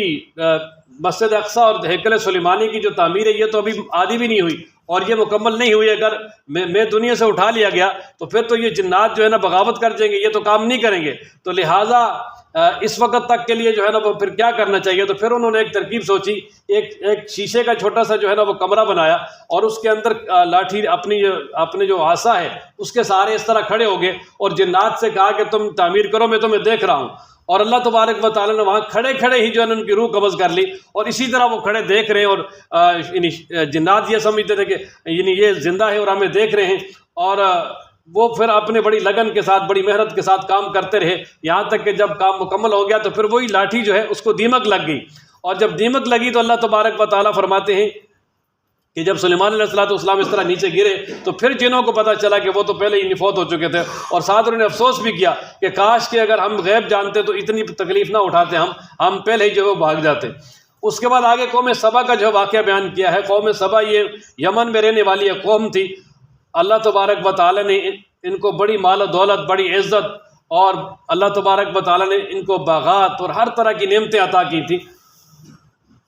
مسجد اقصیٰ اور ہیکل سلیمانی کی جو تعمیر ہے یہ تو ابھی آدھی بھی نہیں ہوئی اور یہ مکمل نہیں ہوئی، اگر میں دنیا سے اٹھا لیا گیا تو پھر تو یہ جنات جو ہے نا بغاوت کر جائیں گے، یہ تو کام نہیں کریں گے، تو لہٰذا اس وقت تک کے لیے جو ہے نا وہ پھر کیا کرنا چاہیے۔ تو پھر انہوں نے ایک ترکیب سوچی، ایک شیشے کا چھوٹا سا جو ہے نا وہ کمرہ بنایا، اور اس کے اندر لاٹھی اپنے جو عصا ہے اس کے سارے اس طرح کھڑے ہو گئے، اور جنات سے کہا کہ تم تعمیر کرو، میں تمہیں دیکھ رہا ہوں۔ اور اللہ تبارک و تعالیٰ نے وہاں کھڑے کھڑے ہی جو ہے نا ان کی روح قبض کر لی، اور اسی طرح وہ کھڑے دیکھ رہے ہیں، اور جنات یہ سمجھتے تھے کہ یہ زندہ ہے اور ہمیں دیکھ رہے ہیں، اور وہ پھر اپنے بڑی لگن کے ساتھ بڑی محنت کے ساتھ کام کرتے رہے، یہاں تک کہ جب کام مکمل ہو گیا تو پھر وہی لاٹھی جو ہے اس کو دیمک لگ گئی، اور جب دیمک لگی تو اللہ تبارک و تعالیٰ فرماتے ہیں کہ جب سلیمان علیہ السلام اس طرح نیچے گرے تو پھر جنوں کو پتہ چلا کہ وہ تو پہلے ہی فوت ہو چکے تھے، اور ساتھ انہوں نے افسوس بھی کیا کہ کاش کہ اگر ہم غیب جانتے تو اتنی تکلیف نہ اٹھاتے، ہم پہلے ہی جو ہے بھاگ جاتے۔ اس کے بعد آگے قوم سبا کا جو واقعہ بیان کیا ہے۔ قوم سبا یہ یمن میں رہنے والی ایک قوم تھی۔ اللہ تبارک و تعالیٰ نے ان کو بڑی مال و دولت، بڑی عزت، اور اللہ تبارک و تعالیٰ نے ان کو باغات اور ہر طرح کی نعمتیں عطا کی تھی۔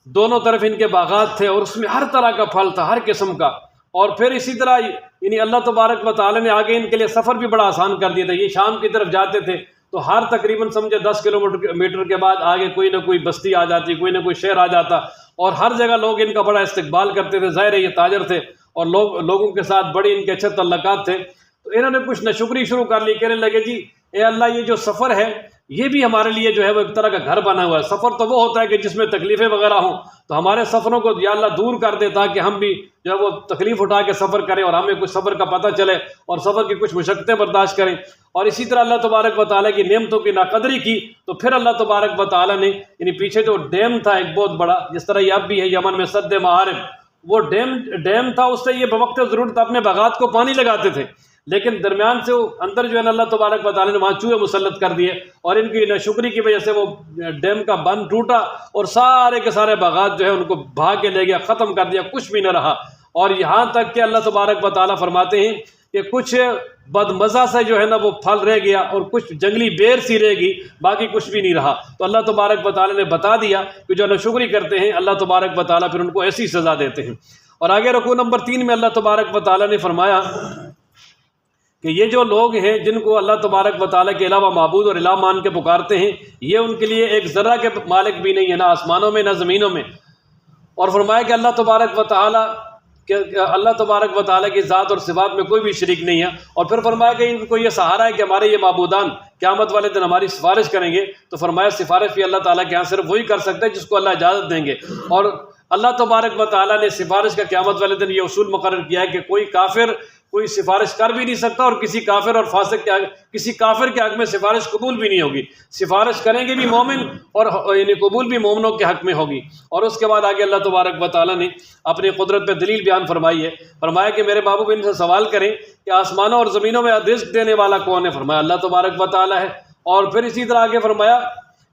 دونوں طرف ان کے باغات تھے اور اس میں ہر طرح کا پھل تھا، ہر قسم کا۔ اور پھر اسی طرح یعنی اللہ تبارک و تعالیٰ نے آگے ان کے لیے سفر بھی بڑا آسان کر دیا تھا۔ یہ شام کی طرف جاتے تھے تو ہر تقریباً سمجھے 10 کلومیٹر کے بعد آگے کوئی نہ کوئی بستی آ جاتی، کوئی نہ کوئی شہر آ جاتا، اور ہر جگہ لوگ ان کا بڑا استقبال کرتے تھے۔ ظاہر ہے یہ تاجر تھے اور لوگوں کے ساتھ بڑے ان کے اچھے تعلقات تھے۔ تو انہوں نے کچھ ناشکری شروع کر لی، کہنے لگے جی اے اللہ یہ جو سفر ہے یہ بھی ہمارے لیے جو ہے وہ ایک طرح کا گھر بنا ہوا ہے۔ سفر تو وہ ہوتا ہے کہ جس میں تکلیفیں وغیرہ ہوں، تو ہمارے سفروں کو یا اللہ دور کر دے تاکہ ہم بھی جو ہے وہ تکلیف اٹھا کے سفر کریں اور ہمیں کچھ سفر کا پتہ چلے اور سفر کی کچھ مشقتیں برداشت کریں۔ اور اسی طرح اللہ تبارک و تعالیٰ کی نعمتوں کی ناقدری کی تو پھر اللہ تبارک و تعالیٰ نے یعنی پیچھے جو ڈیم تھا ایک بہت بڑا، جس طرح یہ اب بھی ہے یمن میں سد معارف، وہ ڈیم تھا، اس سے یہ بوقت ضرورت اپنے باغات کو پانی لگاتے تھے، لیکن درمیان سے وہ اندر جو ہے نا اللہ تبارک و تعالیٰ نے وہاں چوہے مسلط کر دیے، اور ان کی ناشکری کی وجہ سے وہ ڈیم کا بند ٹوٹا اور سارے کے سارے باغات جو ہے ان کو بہا کے لے گیا، ختم کر دیا، کچھ بھی نہ رہا۔ اور یہاں تک کہ اللہ تبارک و تعالیٰ فرماتے ہیں کہ کچھ بدمزہ سے جو ہے نا وہ پھل رہ گیا اور کچھ جنگلی بیر سی رہ گئی، باقی کچھ بھی نہیں رہا۔ تو اللہ تبارک و تعالیٰ نے بتا دیا کہ جو ناشکری کرتے ہیں اللہ تبارک و تعالیٰ پھر ان کو ایسی سزا دیتے ہیں۔ اور آگے رکوع نمبر 3 میں اللہ تبارک و تعالیٰ نے فرمایا کہ یہ جو لوگ ہیں جن کو اللہ تبارک و تعالیٰ کے علاوہ معبود اور الہ مان کے پکارتے ہیں، یہ ان کے لیے ایک ذرہ کے مالک بھی نہیں ہے، نہ آسمانوں میں نہ زمینوں میں۔ اور فرمایا کہ اللہ تبارک و تعالیٰ کی ذات اور صفات میں کوئی بھی شریک نہیں ہے۔ اور پھر فرمایا کہ ان کو یہ سہارا ہے کہ ہمارے یہ معبودان قیامت والے دن ہماری سفارش کریں گے، تو فرمایا سفارش بھی اللہ تعالیٰ کے ہاں صرف وہی کر سکتا ہے جس کو اللہ اجازت دیں گے۔ اور اللہ تبارک و تعالیٰ نے سفارش کا قیامت والے دن یہ اصول مقرر کیا ہے کہ کوئی کافر کوئی سفارش کر بھی نہیں سکتا، اور کسی کافر اور فاسق کسی کافر کے حق میں سفارش قبول بھی نہیں ہوگی۔ سفارش کریں گے بھی مومن اور یعنی قبول بھی مومنوں کے حق میں ہوگی۔ اور اس کے بعد آگے اللہ تبارک و تعالیٰ نے اپنی قدرت پہ دلیل بیان فرمائی ہے۔ فرمایا کہ میرے محبوب ان سے سوال کریں کہ آسمانوں اور زمینوں میں رزق دینے والا کون ہے؟ فرمایا اللہ تبارک و تعالیٰ ہے۔ اور پھر اسی طرح آگے فرمایا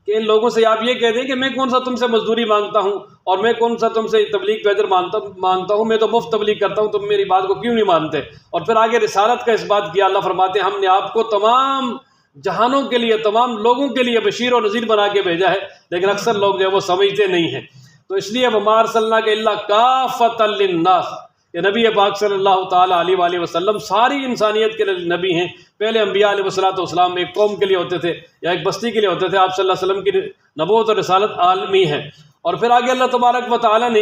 کہ ان لوگوں سے آپ یہ کہہ دیں کہ میں کون سا تم سے مزدوری مانگتا ہوں اور میں کون سا تم سے تبلیغ کا اجر مانگتا ہوں، میں تو مفت تبلیغ کرتا ہوں، تم میری بات کو کیوں نہیں مانتے؟ اور پھر آگے رسالت کا اس بات کیا، اللہ فرماتے ہیں ہم نے آپ کو تمام جہانوں کے لیے، تمام لوگوں کے لیے بشیر و نذیر بنا کے بھیجا ہے، لیکن اکثر لوگ جو ہے وہ سمجھتے نہیں ہیں۔ تو اس لیے وما ارسلناک الا کافۃ للناس، یہ نبی پاک صلی اللہ تعالیٰ علیہ وآلہ وسلم ساری انسانیت کے لیے نبی ہیں۔ پہلے انبیاء علیہ والسلام ایک قوم کے لیے ہوتے تھے یا ایک بستی کے لیے ہوتے تھے، آپ صلی اللہ علیہ وسلم کی نبوت اور رسالت عالمی ہے۔ اور پھر آگے اللہ تبارک و تعالیٰ نے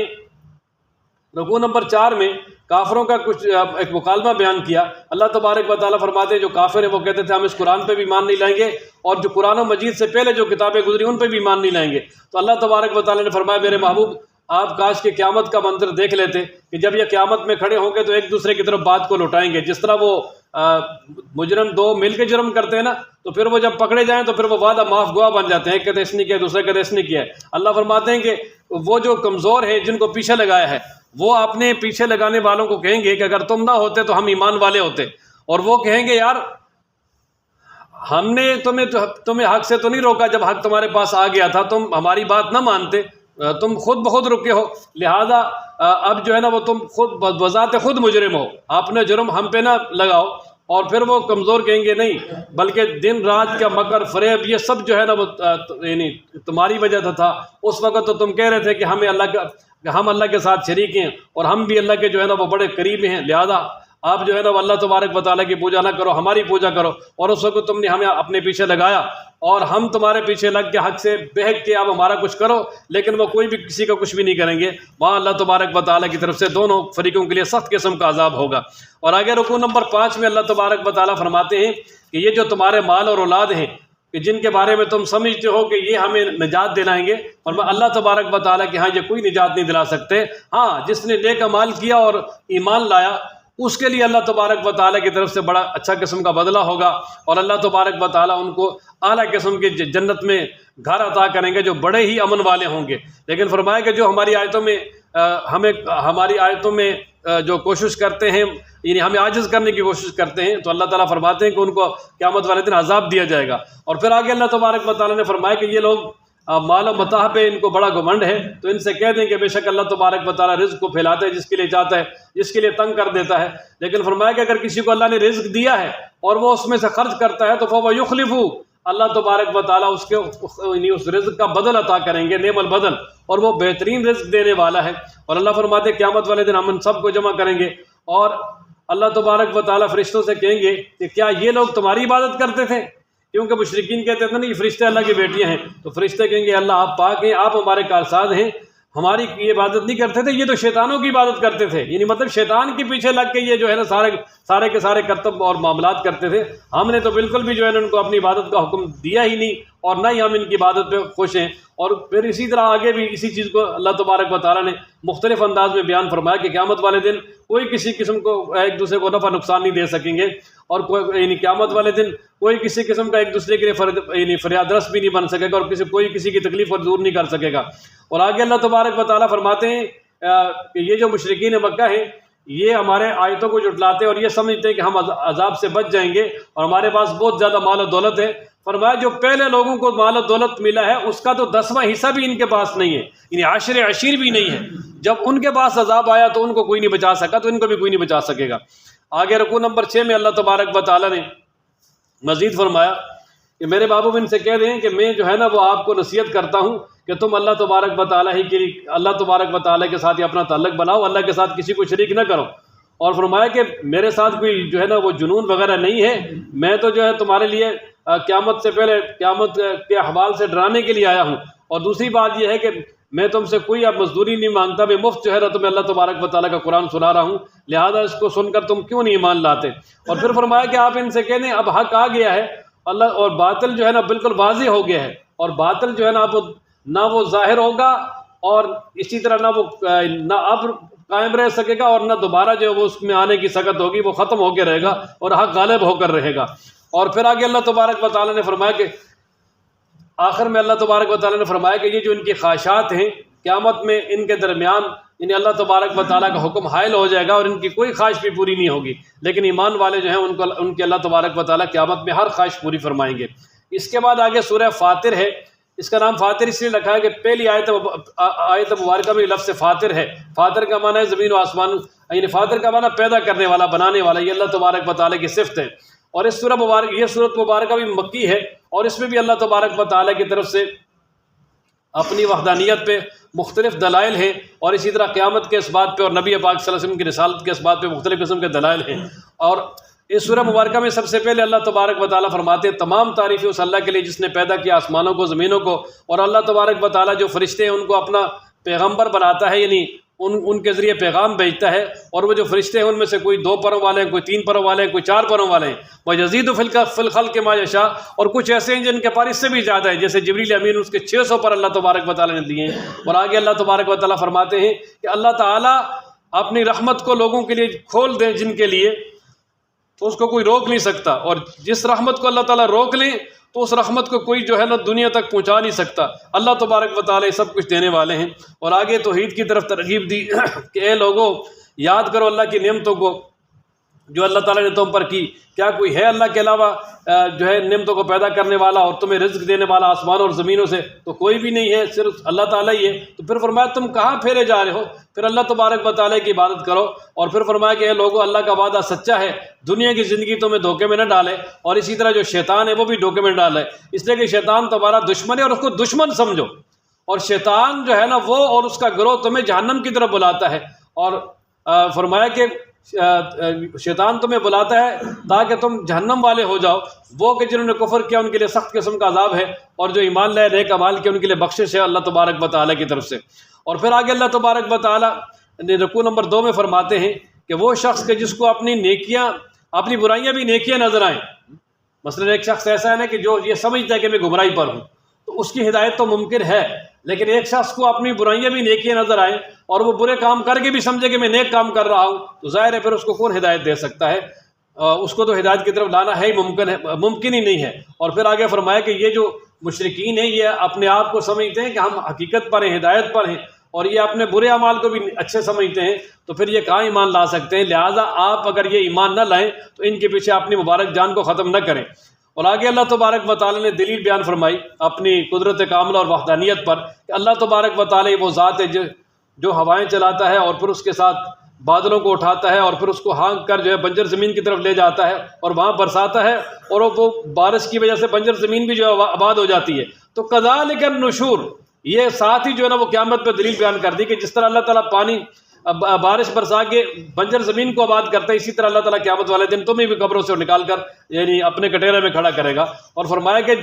رکوع نمبر 4 میں کافروں کا کچھ ایک مکالمہ بیان کیا۔ اللہ تبارک و تعالیٰ فرماتے ہیں جو کافر ہیں وہ کہتے تھے ہم اس قرآن پہ بھی ایمان نہیں لائیں گے، اور جو قرآن و مجید سے پہلے جو کتابیں گزری ان پہ بھی ایمان نہیں لائیں گے۔ تو اللہ تبارک و تعالیٰ نے فرمایا میرے محبوب آپ کاش کے قیامت کا منظر دیکھ لیتے کہ جب یہ قیامت میں کھڑے ہوں گے تو ایک دوسرے کی طرف بات کو لوٹائیں گے، جس طرح وہ مجرم دو مل کے جرم کرتے ہیں نا، تو پھر وہ جب پکڑے جائیں تو پھر وہ وعدہ معاف گواہ بن جاتے ہیں، کہتے اس نے کیا، دوسرے کہتے اس نے کیا ہے۔ اللہ فرماتے ہیں کہ وہ جو کمزور ہیں جن کو پیچھے لگایا ہے وہ اپنے پیچھے لگانے والوں کو کہیں گے کہ اگر تم نہ ہوتے تو ہم ایمان والے ہوتے، اور وہ کہیں گے یار ہم نے تمہیں حق سے تو نہیں روکا، جب حق تمہارے پاس آ گیا تھا تم ہماری بات نہ مانتے، تم خود بخود رکے ہو، لہذا اب جو ہے نا وہ تم خود بذات خود مجرم ہو، اپنے جرم ہم پہ نہ لگاؤ۔ اور پھر وہ کمزور کہیں گے نہیں بلکہ دن رات کا مکر فریب یہ سب جو ہے نا وہ یعنی تمہاری وجہ سے تھا، اس وقت تو تم کہہ رہے تھے کہ ہم اللہ کے ساتھ شریک ہیں اور ہم بھی اللہ کے جو ہے نا وہ بڑے قریب ہیں، لہذا آپ جو ہے نا وہ اللہ تبارک و تعالیٰ کی پوجا نہ کرو، ہماری پوجا کرو۔ اور اس وقت تم نے ہمیں اپنے پیچھے لگایا اور ہم تمہارے پیچھے لگ کے حق سے بہک کے اب ہمارا کچھ کرو، لیکن وہ کوئی بھی کسی کا کچھ بھی نہیں کریں گے۔ وہاں اللہ تبارک و تعالیٰ کی طرف سے دونوں فریقوں کے لیے سخت قسم کا عذاب ہوگا۔ اور آگے رکوع نمبر 5 میں اللہ تبارک و تعالیٰ فرماتے ہیں کہ یہ جو تمہارے مال اور اولاد ہیں کہ جن کے بارے میں تم سمجھتے ہو کہ یہ ہمیں نجات دلائیں گے، اور اللہ تبارک و تعالیٰ کے ہاں یہ کوئی نجات نہیں دلا سکتے۔ ہاں جس نے نیک اعمال کیا اور ایمان لایا اس کے لیے اللہ تبارک و تعالیٰ کی طرف سے بڑا اچھا قسم کا بدلہ ہوگا، اور اللہ تبارک و تعالیٰ ان کو اعلیٰ قسم کی جنت میں گھر عطا کریں گے جو بڑے ہی امن والے ہوں گے۔ لیکن فرمایا کہ جو ہماری آیتوں میں ہمیں ہماری آیتوں میں جو کوشش کرتے ہیں، یعنی ہمیں عاجز کرنے کی کوشش کرتے ہیں، تو اللہ تعالیٰ فرماتے ہیں کہ ان کو قیامت والے دن عذاب دیا جائے گا۔ اور پھر آگے اللہ تبارک و تعالیٰ نے فرمایا کہ یہ لوگ مال و متاع پہ ان کو بڑا گھمنڈ ہے، تو ان سے کہہ دیں کہ بے شک اللہ تبارک و تعالیٰ رزق کو پھیلاتا ہے جس کے لیے چاہتا ہے، جس کے لیے تنگ کر دیتا ہے۔ لیکن فرمایا کہ اگر کسی کو اللہ نے رزق دیا ہے اور وہ اس میں سے خرچ کرتا ہے تو فَهُوَ يُخْلِفُ، اللہ تبارک و تعالیٰ اس کے اس رزق کا بدل عطا کریں گے، نعم البدل، اور وہ بہترین رزق دینے والا ہے۔ اور اللہ فرماتے ہیں قیامت والے دن ہم ان سب کو جمع کریں گے، اور اللہ تبارک و تعالیٰ فرشتوں سے کہیں گے کہ کیا یہ لوگ تمہاری عبادت کرتے تھے؟ کیونکہ مشرکین کہتے تھے نا یہ فرشتے اللہ کی بیٹیاں ہیں، تو فرشتے کہیں گے اللہ آپ پاک ہیں، آپ ہمارے کارساز ہیں، ہماری یہ عبادت نہیں کرتے تھے، یہ تو شیطانوں کی عبادت کرتے تھے، یعنی مطلب شیطان کے پیچھے لگ کے یہ جو ہے نا سارے کے سارے کرتب اور معاملات کرتے تھے۔ ہم نے تو بالکل بھی جو ہے نا ان کو اپنی عبادت کا حکم دیا ہی نہیں، اور نہ ہی ہم ان کی عبادت پہ خوش ہیں۔ اور پھر اسی طرح آگے بھی اسی چیز کو اللہ تبارک و تعالیٰ نے مختلف انداز میں بیان فرمایا کہ قیامت والے دن کوئی کسی قسم کو ایک دوسرے کو نفع نقصان نہیں دے سکیں گے، اور کوئی یعنی قیامت والے دن کوئی کسی قسم کا ایک دوسرے کے لیے یعنی فریاد رس بھی نہیں بن سکے گا، اور کوئی کسی کی تکلیف کو دور نہیں کر سکے گا۔ اور آگے اللہ تبارک و تعالیٰ فرماتے ہیں کہ یہ جو مشرکین مکہ ہیں یہ ہمارے آیتوں کو جھٹلاتے ہیں اور یہ سمجھتے ہیں کہ ہم عذاب سے بچ جائیں گے اور ہمارے پاس بہت زیادہ مال و دولت ہے۔ فرمایا جو پہلے لوگوں کو مال و دولت ملا ہے اس کا تو 10واں حصہ بھی ان کے پاس نہیں ہے، یعنی عاشر عشیر بھی نہیں ہے۔ جب ان کے پاس عذاب آیا تو ان کو کوئی نہیں بچا سکا، تو ان کو بھی کوئی نہیں بچا سکے گا۔ آگے رکوع نمبر 6 میں اللہ تبارک و تعالیٰ نے مزید فرمایا کہ میرے محبوب ان سے کہہ دیں کہ میں جو ہے نا وہ آپ کو نصیحت کرتا ہوں کہ تم اللہ تبارک و تعالیٰ ہی کی اللہ تبارک و تعالیٰ کے ساتھ ہی اپنا تعلق بناؤ، اللہ کے ساتھ کسی کو شریک نہ کرو۔ اور فرمایا کہ میرے ساتھ کوئی جو ہے نا وہ جنون وغیرہ نہیں ہے، میں تو جو ہے تمہارے لیے قیامت سے پہلے قیامت کے احوال سے ڈرانے کے لیے آیا ہوں۔ اور دوسری بات یہ ہے کہ میں تم سے کوئی اب مزدوری نہیں مانگتا، میں مفت جو ہے نا تمہیں اللہ تبارک و تعالیٰ کا قرآن سنا رہا ہوں، لہذا اس کو سن کر تم کیوں نہیں ایمان لاتے۔ اور پھر فرمایا کہ آپ ان سے کہہ دیں اب حق آ گیا ہے اللہ، اور باطل جو ہے نا بالکل واضح ہو گیا ہے، اور باطل جو ہے نا اب نہ وہ ظاہر ہوگا اور اسی طرح نہ اب قائم رہ سکے گا، اور نہ دوبارہ جو وہ اس میں آنے کی سکت ہوگی، وہ ختم ہو کے رہے گا اور حق غالب ہو کر رہے گا۔ اور پھر آگے اللہ تبارک و تعالیٰ نے فرمایا کہ آخر میں اللہ تبارک و تعالیٰ نے فرمایا کہ یہ جو ان کی خواہشات ہیں قیامت میں ان کے درمیان انہیں اللہ تبارک و تعالیٰ کا حکم حائل ہو جائے گا اور ان کی کوئی خواہش بھی پوری نہیں ہوگی، لیکن ایمان والے جو ہیں ان کے اللہ تبارک و تعالیٰ قیامت میں ہر خواہش پوری فرمائیں گے۔ اس کے بعد آگے سورہ فاطر ہے، اس کا نام فاطر اس لیے رکھا ہے کہ پہلی آیت مبارکہ میں لفظ فاطر ہے۔ فاطر کا معنی ہے زمین و آسمان، یعنی فاطر کا معنی پیدا کرنے والا، بنانے والا، یہ اللہ تبارک و تعالیٰ کی صفت ہے۔ اور اس صورت مبارکہ بھی مکی ہے، اور اس میں بھی اللہ تبارک و تعالیٰ کی طرف سے اپنی وحدانیت پہ مختلف دلائل ہیں، اور اسی طرح قیامت کے اس بات پہ اور نبی پاک صلی اللہ علیہ وسلم کی رسالت کے اس بات پہ مختلف قسم کے دلائل ہیں۔ اور اس سورہ مبارکہ میں سب سے پہلے اللہ تبارک و تعالیٰ فرماتے ہیں تمام تعریفیں اس اللہ کے لیے جس نے پیدا کیا آسمانوں کو، زمینوں کو، اور اللہ تبارک و تعالیٰ جو فرشتے ہیں ان کو اپنا پیغمبر بناتا ہے، یعنی ان کے ذریعے پیغام بھیجتا ہے، اور وہ جو فرشتے ہیں ان میں سے کوئی 2 پروں والے ہیں، کوئی 3 پروں والے ہیں، کوئی 4 پروں والے ہیں۔ وَيَزِيدُ فِي الْخَلْقِ مَا يَشَاءُ، اور کچھ ایسے ہیں جن کے پار اس سے بھی زیادہ ہے، جیسے جبریل امین اس کے 600 پر اللہ تبارک و تعالیٰ نے دیے ہیں۔ اور آگے اللہ تبارک و تعالیٰ فرماتے ہیں کہ اللہ تعالیٰ اپنی رحمت کو لوگوں کے لیے کھول دیں جن کے لیے، تو اس کو کوئی روک نہیں سکتا، اور جس رحمت کو اللہ تعالیٰ روک لیں تو اس رحمت کو کوئی جو ہے نا دنیا تک پہنچا نہیں سکتا۔ اللہ تبارک و تعالیٰ سب کچھ دینے والے ہیں۔ اور آگے توحید کی طرف ترغیب دی کہ اے لوگوں یاد کرو اللہ کی نعمتوں کو جو اللہ تعالیٰ نے تم پر کی، کیا کوئی ہے اللہ کے علاوہ جو ہے نعمتوں کو پیدا کرنے والا اور تمہیں رزق دینے والا آسمان اور زمینوں سے؟ تو کوئی بھی نہیں ہے، صرف اللہ تعالیٰ ہی ہے۔ تو پھر فرمایا تم کہاں پھیرے جا رہے ہو؟ پھر اللہ تبارک و تعالیٰ کی عبادت کرو۔ اور پھر فرمایا کہ اے لوگوں اللہ کا وعدہ سچا ہے، دنیا کی زندگی تمہیں دھوکے میں نہ ڈالے، اور اسی طرح جو شیطان ہے وہ بھی دھوکے میں ڈالے، اس لیے کہ شیطان تمہارا دشمن ہے اور اس کو دشمن سمجھو، اور شیطان جو ہے نا وہ اور اس کا گروہ تمہیں جہنم کی طرف بلاتا ہے۔ اور فرمایا کہ شیطان تمہیں بلاتا ہے تاکہ تم جہنم والے ہو جاؤ۔ وہ کہ جنہوں نے کفر کیا ان کے لیے سخت قسم کا عذاب ہے، اور جو ایمان لائے نیک اعمال کیا ان کے لیے بخشش ہے اللہ تبارک و تعالیٰ کی طرف سے۔ اور پھر آگے اللہ تبارک و تعالیٰ نے رکوع نمبر 2 میں فرماتے ہیں کہ وہ شخص کہ جس کو اپنی برائیاں بھی نیکیاں نظر آئیں، مثلا ایک شخص ایسا ہے نا کہ جو یہ سمجھتا ہے کہ میں گمراہی پر ہوں، تو اس کی ہدایت تو ممکن ہے، لیکن ایک شخص کو اپنی برائیاں بھی نیکیاں نظر آئیں اور وہ برے کام کر کے بھی سمجھے کہ میں نیک کام کر رہا ہوں، تو ظاہر ہے پھر اس کو کون ہدایت دے سکتا ہے؟ اس کو تو ہدایت کی طرف لانا ہے ہی ممکن ہی نہیں ہے۔ اور پھر آگے فرمایا کہ یہ جو مشرکین ہیں یہ اپنے آپ کو سمجھتے ہیں کہ ہم حقیقت پر ہیں، ہدایت پر ہیں، اور یہ اپنے برے اعمال کو بھی اچھے سمجھتے ہیں تو پھر یہ کہاں ایمان لا سکتے ہیں؟ لہٰذا آپ اگر یہ ایمان نہ لائیں تو ان کے پیچھے اپنی مبارک جان کو ختم نہ کریں۔ اور آگے اللہ تبارک و تعالیٰ نے دلیل بیان فرمائی اپنی قدرت کاملہ اور وحدانیت پر کہ اللہ تبارک و تعالیٰ وہ ذات ہے جو ہوائیں چلاتا ہے اور پھر اس کے ساتھ بادلوں کو اٹھاتا ہے اور پھر اس کو ہانک کر جو ہے بنجر زمین کی طرف لے جاتا ہے اور وہاں برساتا ہے اور وہ بارش کی وجہ سے بنجر زمین بھی جو ہے آباد ہو جاتی ہے۔ تو کذالک النشور، یہ ساتھ ہی جو ہے نا وہ قیامت پہ دلیل بیان کر دی کہ جس طرح اللہ تعالیٰ پانی بارش برسا کے بنجر زمین کو آباد کرتا ہے، اسی طرح اللہ تعالیٰ قیامت والے دن تمہیں بھی قبروں سے نکال کر یعنی اپنے کٹہرے میں کھڑا کرے گا۔ اور فرمایا کہ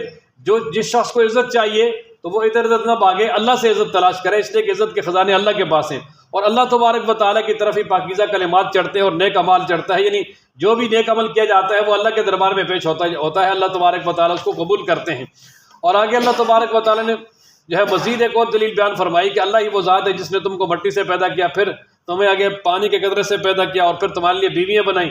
جس شخص کو عزت چاہیے تو وہ ادھر ادھر نہ بھاگے، اللہ سے عزت تلاش کرے، اس لیے کہ عزت کے خزانے اللہ کے پاس ہیں اور اللہ تبارک و تعالیٰ کی طرف ہی پاکیزہ کلمات چڑھتے ہیں اور نیک اعمال چڑھتا ہے، یعنی جو بھی نیک عمل کیا جاتا ہے وہ اللہ کے دربار میں پیش ہوتا ہے، اللہ تبارک و تعالیٰ اس کو قبول کرتے ہیں۔ اور آگے اللہ تبارک و تعالیٰ نے جو ہے مزید ایک اور دلیل بیان فرمائی کہ اللہ ہی وہ ذات ہے جس نے تم کو مٹی سے پیدا کیا، پھر تمہیں آگے پانی کے قطرے سے پیدا کیا اور پھر تمہارے لیے بیویاں بنائیں۔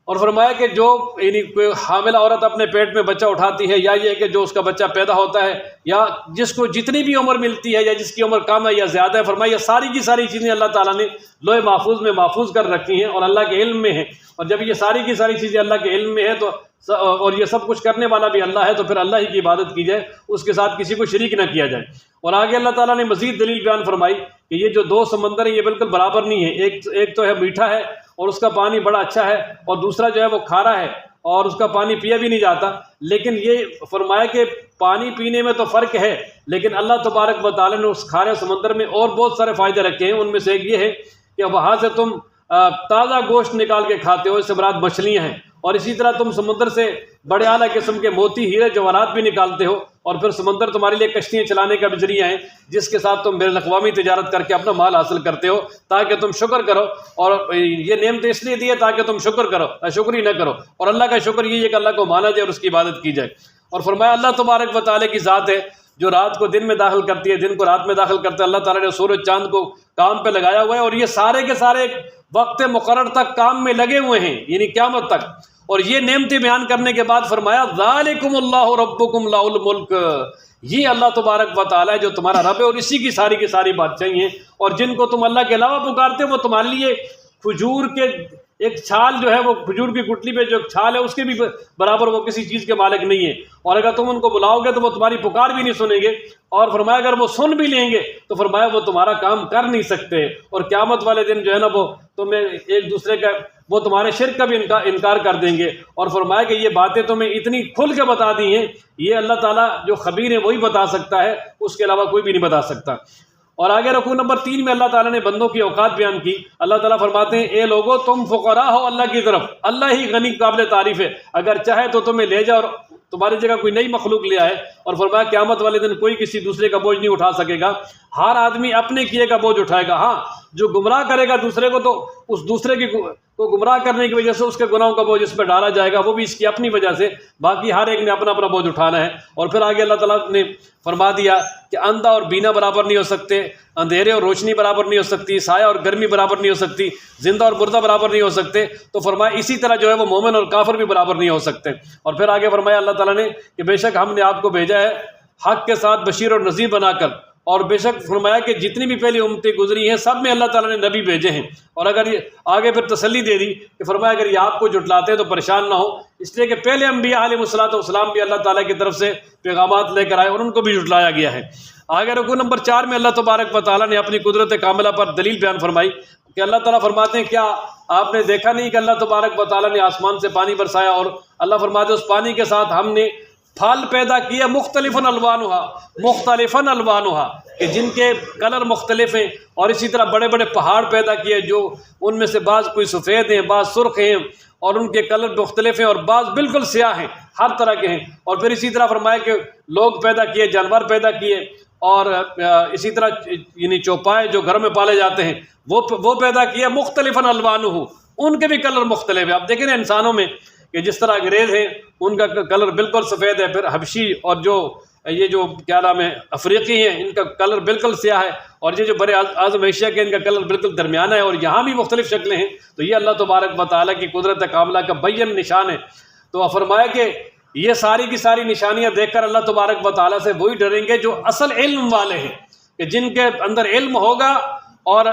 اور فرمایا کہ جو یعنی کوئی حاملہ عورت اپنے پیٹ میں بچہ اٹھاتی ہے یا یہ کہ جو اس کا بچہ پیدا ہوتا ہے یا جس کو جتنی بھی عمر ملتی ہے یا جس کی عمر کم ہے یا زیادہ ہے، فرمایا یہ ساری کی ساری چیزیں اللہ تعالیٰ نے لوح محفوظ میں محفوظ کر رکھی ہیں اور اللہ کے علم میں ہیں۔ اور جب یہ ساری کی ساری چیزیں اللہ کے علم میں ہے تو اور یہ سب کچھ کرنے والا بھی اللہ ہے تو پھر اللہ ہی کی عبادت کی جائے، اس کے ساتھ کسی کو شریک نہ کیا جائے۔ اور آگے اللہ تعالیٰ نے مزید دلیل بیان فرمائی کہ یہ جو دو سمندر ہیں یہ بالکل برابر نہیں ہے، ایک تو ہے میٹھا ہے اور اس کا پانی بڑا اچھا ہے اور دوسرا جو ہے وہ کھارا ہے اور اس کا پانی پیا بھی نہیں جاتا۔ لیکن یہ فرمایا کہ پانی پینے میں تو فرق ہے لیکن اللہ تبارک و تعالیٰ نے اس کھارے سمندر میں اور بہت سارے فائدے رکھے ہیں، ان میں سے ایک یہ ہے کہ وہاں سے تم تازہ گوشت نکال کے کھاتے ہو، اس سے مراد مچھلیاں ہیں، اور اسی طرح تم سمندر سے بڑے اعلیٰ قسم کے موتی ہیرے جواہرات بھی نکالتے ہو، اور پھر سمندر تمہارے لیے کشتیاں چلانے کا بھی ذریعہ ہے جس کے ساتھ تم بین الاقوامی تجارت کر کے اپنا مال حاصل کرتے ہو تاکہ تم شکر کرو، اور یہ نعمت اس لیے دی ہے تاکہ تم شکر کرو، شکر ہی نہ کرو، اور اللہ کا شکر یہ ہے کہ اللہ کو مانا جائے اور اس کی عبادت کی جائے۔ اور فرمایا اللہ تبارک و تعالیٰ کی ذات ہے جو رات کو دن میں داخل کرتی ہے، دن کو رات میں داخل کرتا ہے۔ اللہ تعالیٰ نے سورج چاند کو کام پہ لگایا ہوا ہے اور یہ سارے کے سارے وقت مقرر تک کام میں لگے ہوئے ہیں، یعنی قیامت تک۔ اور یہ نعمتیں بیان کرنے کے بعد فرمایا ذالکم اللہ ربکم له الملک، یہ اللہ تبارک و تعالیٰ ہے جو تمہارا رب ہے اور اسی کی ساری بادشاہی ہیں، اور جن کو تم اللہ کے علاوہ پکارتے ہو وہ تمہارے لیے کھجور کے ایک چھال جو ہے وہ کھجور کی گٹلی پہ جو ایک چھال ہے اس کے بھی برابر وہ کسی چیز کے مالک نہیں ہے، اور اگر تم ان کو بلاؤ گے تو وہ تمہاری پکار بھی نہیں سنیں گے، اور فرمایا اگر وہ سن بھی لیں گے تو فرمایا وہ تمہارا کام کر نہیں سکتے، اور قیامت والے دن جو ہے نا وہ تمہیں ایک دوسرے کا وہ تمہارے شرک کا بھی انکار کر دیں گے۔ اور فرمایا کہ یہ باتیں تمہیں اتنی کھل کے بتا دی ہیں، یہ اللہ تعالیٰ جو خبیر ہے وہی بتا سکتا ہے، اس کے علاوہ کوئی بھی نہیں بتا سکتا۔ اور آگے رکوع نمبر 3 میں اللہ تعالیٰ نے بندوں کی اوقات بیان کی۔ اللہ تعالیٰ فرماتے ہیں اے لوگو تم فقراء ہو اللہ کی طرف، اللہ ہی غنی قابل تعریف ہے، اگر چاہے تو تمہیں لے جائے اور تمہاری جگہ کوئی نئی مخلوق لے آئے۔ اور فرمایا قیامت والے دن کوئی کسی دوسرے کا بوجھ نہیں اٹھا سکے گا، ہر آدمی اپنے کیے کا بوجھ اٹھائے گا۔ ہاں جو گمراہ کرے گا دوسرے کو تو اس دوسرے کو گمراہ کرنے کی وجہ سے اس کے گناہوں کا بوجھ اس پہ ڈالا جائے گا، وہ بھی اس کی اپنی وجہ سے، باقی ہر ایک نے اپنا اپنا بوجھ اٹھانا ہے۔ اور پھر آگے اللہ تعالیٰ نے فرما دیا کہ اندھا اور بینا برابر نہیں ہو سکتے، اندھیرے اور روشنی برابر نہیں ہو سکتی، سایہ اور گرمی برابر نہیں ہو سکتی، زندہ اور مردہ برابر نہیں ہو سکتے۔ تو فرمایا اسی طرح جو ہے وہ مومن اور کافر بھی برابر نہیں ہو سکتے۔ اور پھر آگے فرمایا اللہ تعالیٰ نے کہ بے شک ہم نے آپ کو بھیجا ہے حق کے ساتھ بشیر اور نذیر بنا کر، اور بے شک فرمایا کہ جتنی بھی پہلی امتیں گزری ہیں سب میں اللہ تعالیٰ نے نبی بھیجے ہیں۔ اور اگر یہ آگے پھر تسلی دے دی کہ فرمایا اگر یہ آپ کو جھٹلاتے ہیں تو پریشان نہ ہو، اس لیے کہ پہلے انبیاء علیہ الصلوۃ والسلام بھی اللہ تعالیٰ کی طرف سے پیغامات لے کر آئے اور ان کو بھی جھٹلایا گیا ہے۔ آگے رکوع نمبر 4 میں اللہ تبارک و تعالیٰ نے اپنی قدرت کاملہ پر دلیل بیان فرمائی کہ اللہ تعالیٰ فرماتے ہیں کیا آپ نے دیکھا نہیں کہ اللہ تبارک و تعالیٰ نے آسمان سے پانی برسایا، اور اللہ فرماتے ہیں اس پانی کے ساتھ ہم نے پھل پیدا کیا مختلفاً الوانھا کہ جن کے کلر مختلف ہیں، اور اسی طرح بڑے بڑے پہاڑ پیدا کیے جو ان میں سے بعض کوئی سفید ہیں، بعض سرخ ہیں، اور ان کے کلر مختلف ہیں، اور بعض بالکل سیاہ ہیں، ہر طرح کے ہیں۔ اور پھر اسی طرح فرمایا کہ لوگ پیدا کیے، جانور پیدا کیے، اور اسی طرح یعنی چوپائے جو گھر میں پالے جاتے ہیں وہ پیدا کیے مختلفاً الوانہ، ان کے بھی کلر مختلف ہیں۔ آپ دیکھیں نا انسانوں میں کہ جس طرح انگریز ہیں ان کا کلر بالکل سفید ہے، پھر حبشی اور یہ جو کیا نام ہے افریقی ہیں ان کا کلر بالکل سیاہ ہے، اور یہ جو بڑے اعظم ایشیا کے ان کا کلر بالکل درمیانہ ہے، اور یہاں بھی مختلف شکلیں ہیں۔ تو یہ اللہ تبارک و تعالیٰ کی قدرت کاملہ کا بین نشان ہے۔ تو فرمایا کہ یہ ساری کی ساری نشانیاں دیکھ کر اللہ تبارک و تعالیٰ سے وہی ڈریں گے جو اصل علم والے ہیں، کہ جن کے اندر علم ہوگا اور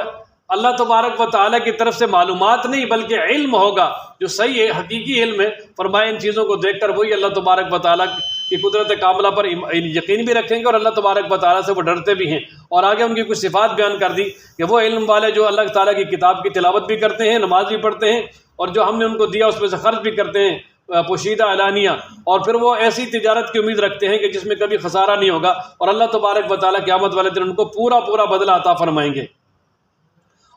اللہ تبارک و تعالیٰ کی طرف سے معلومات نہیں بلکہ علم ہوگا جو صحیح ہے، حقیقی علم ہے، فرمایا ان چیزوں کو دیکھ کر وہی اللہ تبارک و تعالیٰ کی قدرت کاملہ پر یقین بھی رکھیں گے اور اللہ تبارک و تعالیٰ سے وہ ڈرتے بھی ہیں۔ اور آگے ان کی کچھ صفات بیان کر دی کہ وہ علم والے جو اللہ تعالیٰ کی کتاب کی تلاوت بھی کرتے ہیں، نماز بھی پڑھتے ہیں، اور جو ہم نے ان کو دیا اس میں سے خرچ بھی کرتے ہیں پوشیدہ علانیہ، اور پھر وہ ایسی تجارت کی امید رکھتے ہیں کہ جس میں کبھی خسارہ نہیں ہوگا، اور اللہ تبارک و تعالیٰ قیامت والے دن ان کو پورا بدلہ عطا فرمائیں گے۔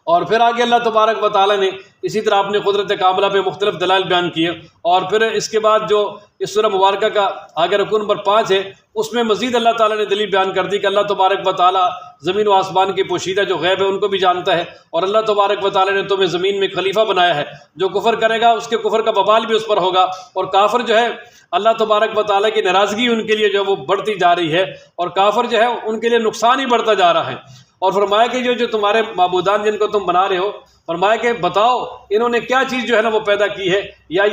اور پھر آگے اللہ تبارک و تعالیٰ نے اسی طرح اپنے قدرت کاملہ پہ مختلف دلائل بیان کیے، اور پھر اس کے بعد جو اس سورہ مبارکہ کا آگے رکوع نمبر 5 ہے اس میں مزید اللہ تعالیٰ نے دلیل بیان کر دی کہ اللہ تبارک و تعالیٰ زمین و آسمان کی پوشیدہ جو غیب ہے ان کو بھی جانتا ہے، اور اللہ تبارک و تعالیٰ نے تمہیں زمین میں خلیفہ بنایا ہے، جو کفر کرے گا اس کے کفر کا وبال بھی اس پر ہوگا، اور کافر جو ہے اللہ تبارک و تعالیٰ کی ناراضگی ان کے لیے جو وہ بڑھتی جا رہی ہے، اور کافر جو ہے ان کے لیے نقصان ہی بڑھتا جا رہا ہے۔ اور فرمایا کہ جو تمہارے معبودان جن کو تم بنا رہے ہو، فرمایا کہ بتاؤ انہوں نے کیا چیز جو ہے نا وہ پیدا کی ہے، یا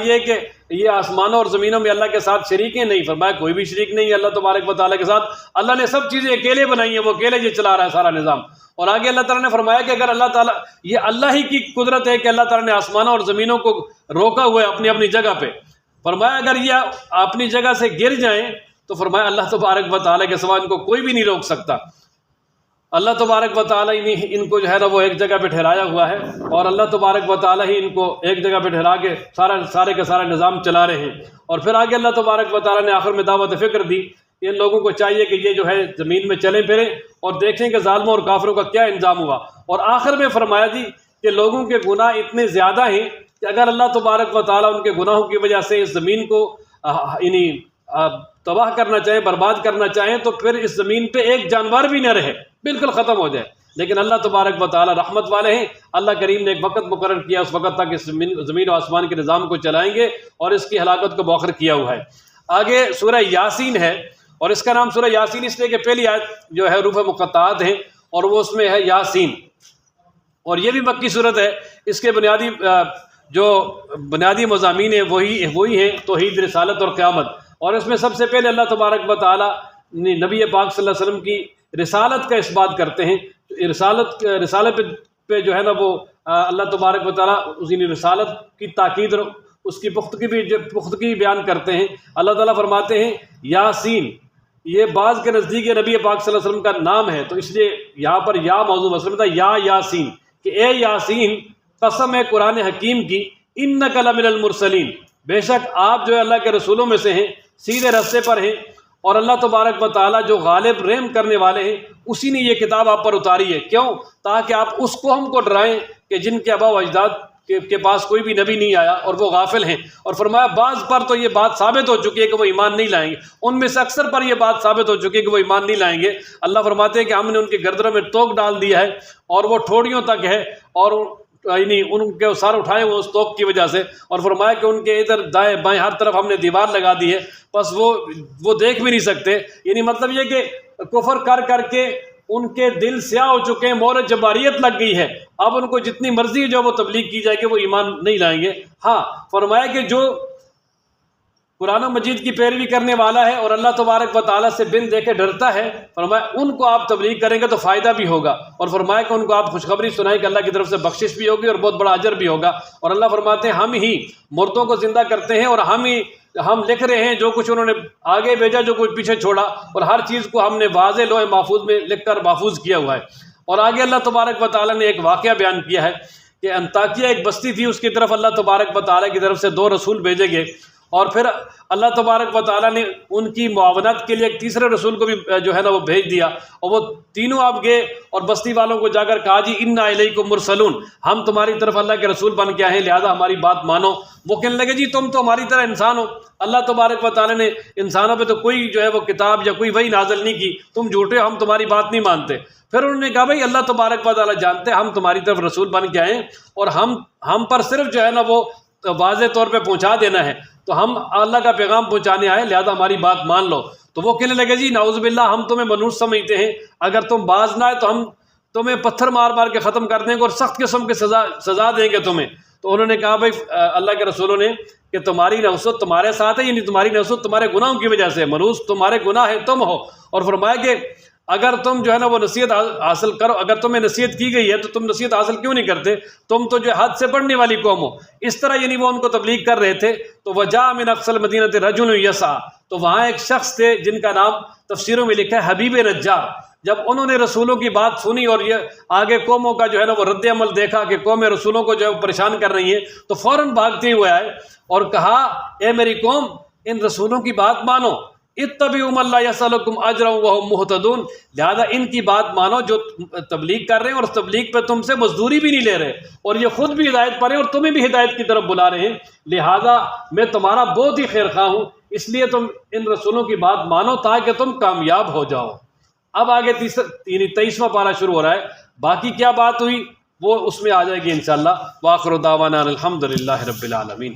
یہ کہ یہ آسمانوں اور زمینوں میں اللہ کے ساتھ شریک ہیں؟ نہیں، فرمایا کوئی بھی شریک نہیں ہے اللہ تبارک و تعالیٰ کے ساتھ، اللہ نے سب چیزیں اکیلے بنائی ہیں، وہ اکیلے یہ چلا رہا ہے سارا نظام۔ اور آگے اللہ تعالیٰ نے فرمایا کہ اگر اللہ تعالیٰ، یہ اللہ ہی کی قدرت ہے کہ اللہ تعالیٰ نے آسمانوں اور زمینوں کو روکا ہوا ہے اپنی اپنی جگہ پہ، فرمایا اگر یہ اپنی جگہ سے گر جائیں تو فرمایا اللہ تبارک و تعالیٰ کے سوا ان کو کوئی بھی نہیں روک سکتا۔ اللہ تبارک و تعالیٰ نے ان کو جو ہے نا وہ ایک جگہ پہ ٹھہرایا ہوا ہے، اور اللہ تبارک و تعالیٰ ہی ان کو ایک جگہ پہ ٹھہرا کے سارے کا سارا نظام چلا رہے ہیں۔ اور پھر آگے اللہ تبارک و تعالیٰ نے آخر میں دعوت فکر دی کہ ان لوگوں کو چاہیے کہ یہ جو ہے زمین میں چلیں پھریں اور دیکھیں کہ ظالموں اور کافروں کا کیا انجام ہوا، اور آخر میں فرمایا جی کہ لوگوں کے گناہ اتنے زیادہ ہیں کہ اگر اللہ تبارک و تعالیٰ ان کے گناہوں کی وجہ سے اس زمین کو تباہ کرنا چاہیں، برباد کرنا چاہیں، تو پھر اس زمین پہ ایک جانور بھی نہ رہے، بالکل ختم ہو جائے۔ لیکن اللہ تبارک و تعالیٰ رحمت والے ہیں، اللہ کریم نے ایک وقت مقرر کیا، اس وقت تک اس زمین و آسمان کے نظام کو چلائیں گے اور اس کی ہلاکت کو مؤخر کیا ہوا ہے۔ آگے سورہ یاسین ہے، اور اس کا نام سورہ یاسین اس لیے کہ پہلی آیت جو ہے حروف مقطعات ہیں اور وہ اس میں ہے یاسین، اور یہ بھی مکی صورت ہے۔ اس کے بنیادی مضامین ہیں وہی ہیں توحید، رسالت اور قیامت، اور اس میں سب سے پہلے اللہ تبارک و تعالیٰ نبی پاک صلی اللہ علیہ وسلم کی رسالت کا اثبات کرتے ہیں۔ رسالت پہ جو ہے نا وہ اللہ تبارک و تعالیٰ اسی رسالت کی تاکید اور اس کی پختگی بیان کرتے ہیں۔ اللہ تعالیٰ فرماتے ہیں یاسین، یہ بعض کے نزدیک نبی پاک صلی اللہ علیہ وسلم کا نام ہے، تو اس لیے یہاں پر یا موضوع مسلم تھا، یا یاسین، کہ اے یاسین قسم ہے قرآن حکیم کی، انک لمن المرسلین، بے شک آپ جو ہے اللہ کے رسولوں میں سے ہیں، سیدھے راستے پر ہیں، اور اللہ تبارک و تعالیٰ جو غالب رحم کرنے والے ہیں اسی نے یہ کتاب آپ پر اتاری ہے۔ کیوں؟ تاکہ آپ اس قوم کو ڈرائیں کہ جن کے آباء و اجداد کے پاس کوئی بھی نبی نہیں آیا اور وہ غافل ہیں۔ اور فرمایا بعض پر تو یہ بات ثابت ہو چکی ہے کہ وہ ایمان نہیں لائیں گے، ان میں سے اکثر پر یہ بات ثابت ہو چکی ہے کہ وہ ایمان نہیں لائیں گے۔ اللہ فرماتے ہیں کہ ہم نے ان کی گردنوں میں توق ڈال دیا ہے اور وہ ٹھوڑیوں تک ہے، اور یعنی ان کے سار اٹھائے ہوئے اس توق کی وجہ سے، اور فرمایا کہ ان کے ادھر دائیں بائیں ہر طرف ہم نے دیوار لگا دی ہے، بس وہ دیکھ بھی نہیں سکتے۔ یعنی مطلب یہ کہ کفر کر کے ان کے دل سیاہ ہو چکے ہیں، مہر جباریت لگ گئی ہے، اب ان کو جتنی مرضی جو وہ تبلیغ کی جائے کہ وہ ایمان نہیں لائیں گے۔ ہاں فرمایا کہ جو قرآن مجید کی پیروی کرنے والا ہے اور اللہ تبارک و تعالیٰ سے بن دیکھے ڈرتا ہے، فرمایا ان کو آپ تبلیغ کریں گے تو فائدہ بھی ہوگا، اور فرمایا کہ ان کو آپ خوشخبری سنائیں کہ اللہ کی طرف سے بخشش بھی ہوگی اور بہت بڑا اجر بھی ہوگا۔ اور اللہ فرماتے ہیں ہم ہی مردوں کو زندہ کرتے ہیں، اور ہم لکھ رہے ہیں جو کچھ انہوں نے آگے بھیجا، جو کچھ پیچھے چھوڑا، اور ہر چیز کو ہم نے واضح لوح محفوظ میں لکھ کر محفوظ کیا ہوا ہے۔ اور آگے اللہ تبارک و تعالیٰ نے ایک واقعہ بیان کیا ہے کہ انطاکیہ ایک بستی تھی، اس کی طرف اللہ تبارک و تعالیٰ کی طرف سے 2 رسول بھیجے گئے، اور پھر اللہ تبارک و تعالیٰ نے ان کی معاونت کے لیے ایک تیسرے رسول کو بھی جو ہے نا وہ بھیج دیا، اور وہ تینوں آپ گئے اور بستی والوں کو جا کر کہا جی انا الیکم مرسلون، ہم تمہاری طرف اللہ کے رسول بن کے آئے ہیں، لہذا ہماری بات مانو۔ وہ کہنے لگے جی تم تو ہماری طرح انسان ہو، اللہ تبارک و تعالیٰ نے انسانوں پہ تو کوئی جو ہے وہ کتاب یا کوئی وحی نازل نہیں کی، تم جھوٹے ہو، ہم تمہاری بات نہیں مانتے۔ پھر انہوں نے کہا بھائی اللہ تبارک و تعالیٰ جانتے ہیں ہم تمہاری طرف رسول بن کے آئے ہیں، اور ہم پر صرف جو ہے نا وہ واضح طور پہ پہنچا دینا ہے، تو ہم اللہ کا پیغام پہنچانے آئے، لہذا ہماری بات مان لو۔ تو وہ کہنے لگے جی نعوذ باللہ ہم تمہیں منحوس سمجھتے ہیں، اگر تم باز نہ آئے تو ہم تمہیں پتھر مار مار کے ختم کر دیں گے اور سخت قسم کی سزا دیں گے تمہیں۔ تو انہوں نے کہا بھائی اللہ کے رسولوں نے کہ تمہاری نحوست تمہارے ساتھ ہے، یعنی تمہاری نحوست تمہارے گناہوں کی وجہ سے، منحوس تمہارے گناہ ہے تم ہو۔ اور فرمایا کہ اگر تم جو ہے نا وہ نصیحت حاصل کرو، اگر تمہیں نصیحت کی گئی ہے تو تم نصیحت حاصل کیوں نہیں کرتے؟ تم تو جو حد سے بڑھنے والی قوم ہو۔ اس طرح یعنی وہ ان کو تبلیغ کر رہے تھے۔ تو وجاء من اقصى المدینۃ رجل یسعى، تو وہاں ایک شخص تھے جن کا نام تفسیروں میں لکھا ہے حبیب نجار۔ جب انہوں نے رسولوں کی بات سنی اور یہ آگے قوموں کا جو ہے نا وہ رد عمل دیکھا کہ قومیں رسولوں کو جو ہے پریشان کر رہی ہیں، تو فوراً بھاگتے ہوئے آئے اور کہا اے میری قوم، ان رسولوں کی بات مانو، اتبعوا من لا يسألكم اجرا وهم مهتدون، لہذا ان کی بات مانو جو تبلیغ کر رہے ہیں اور اس تبلیغ پہ تم سے مزدوری بھی نہیں لے رہے، اور یہ خود بھی ہدایت پر ہیں اور تمہیں بھی ہدایت کی طرف بلا رہے ہیں، لہذا میں تمہارا بہت ہی خیر خواہ ہوں، اس لیے تم ان رسولوں کی بات مانو تاکہ تم کامیاب ہو جاؤ۔ اب آگے 23واں پارہ شروع ہو رہا ہے، باقی کیا بات ہوئی وہ اس میں آ جائے گی انشاءاللہ۔ وآخر دعوانا الحمدللہ رب العالمین۔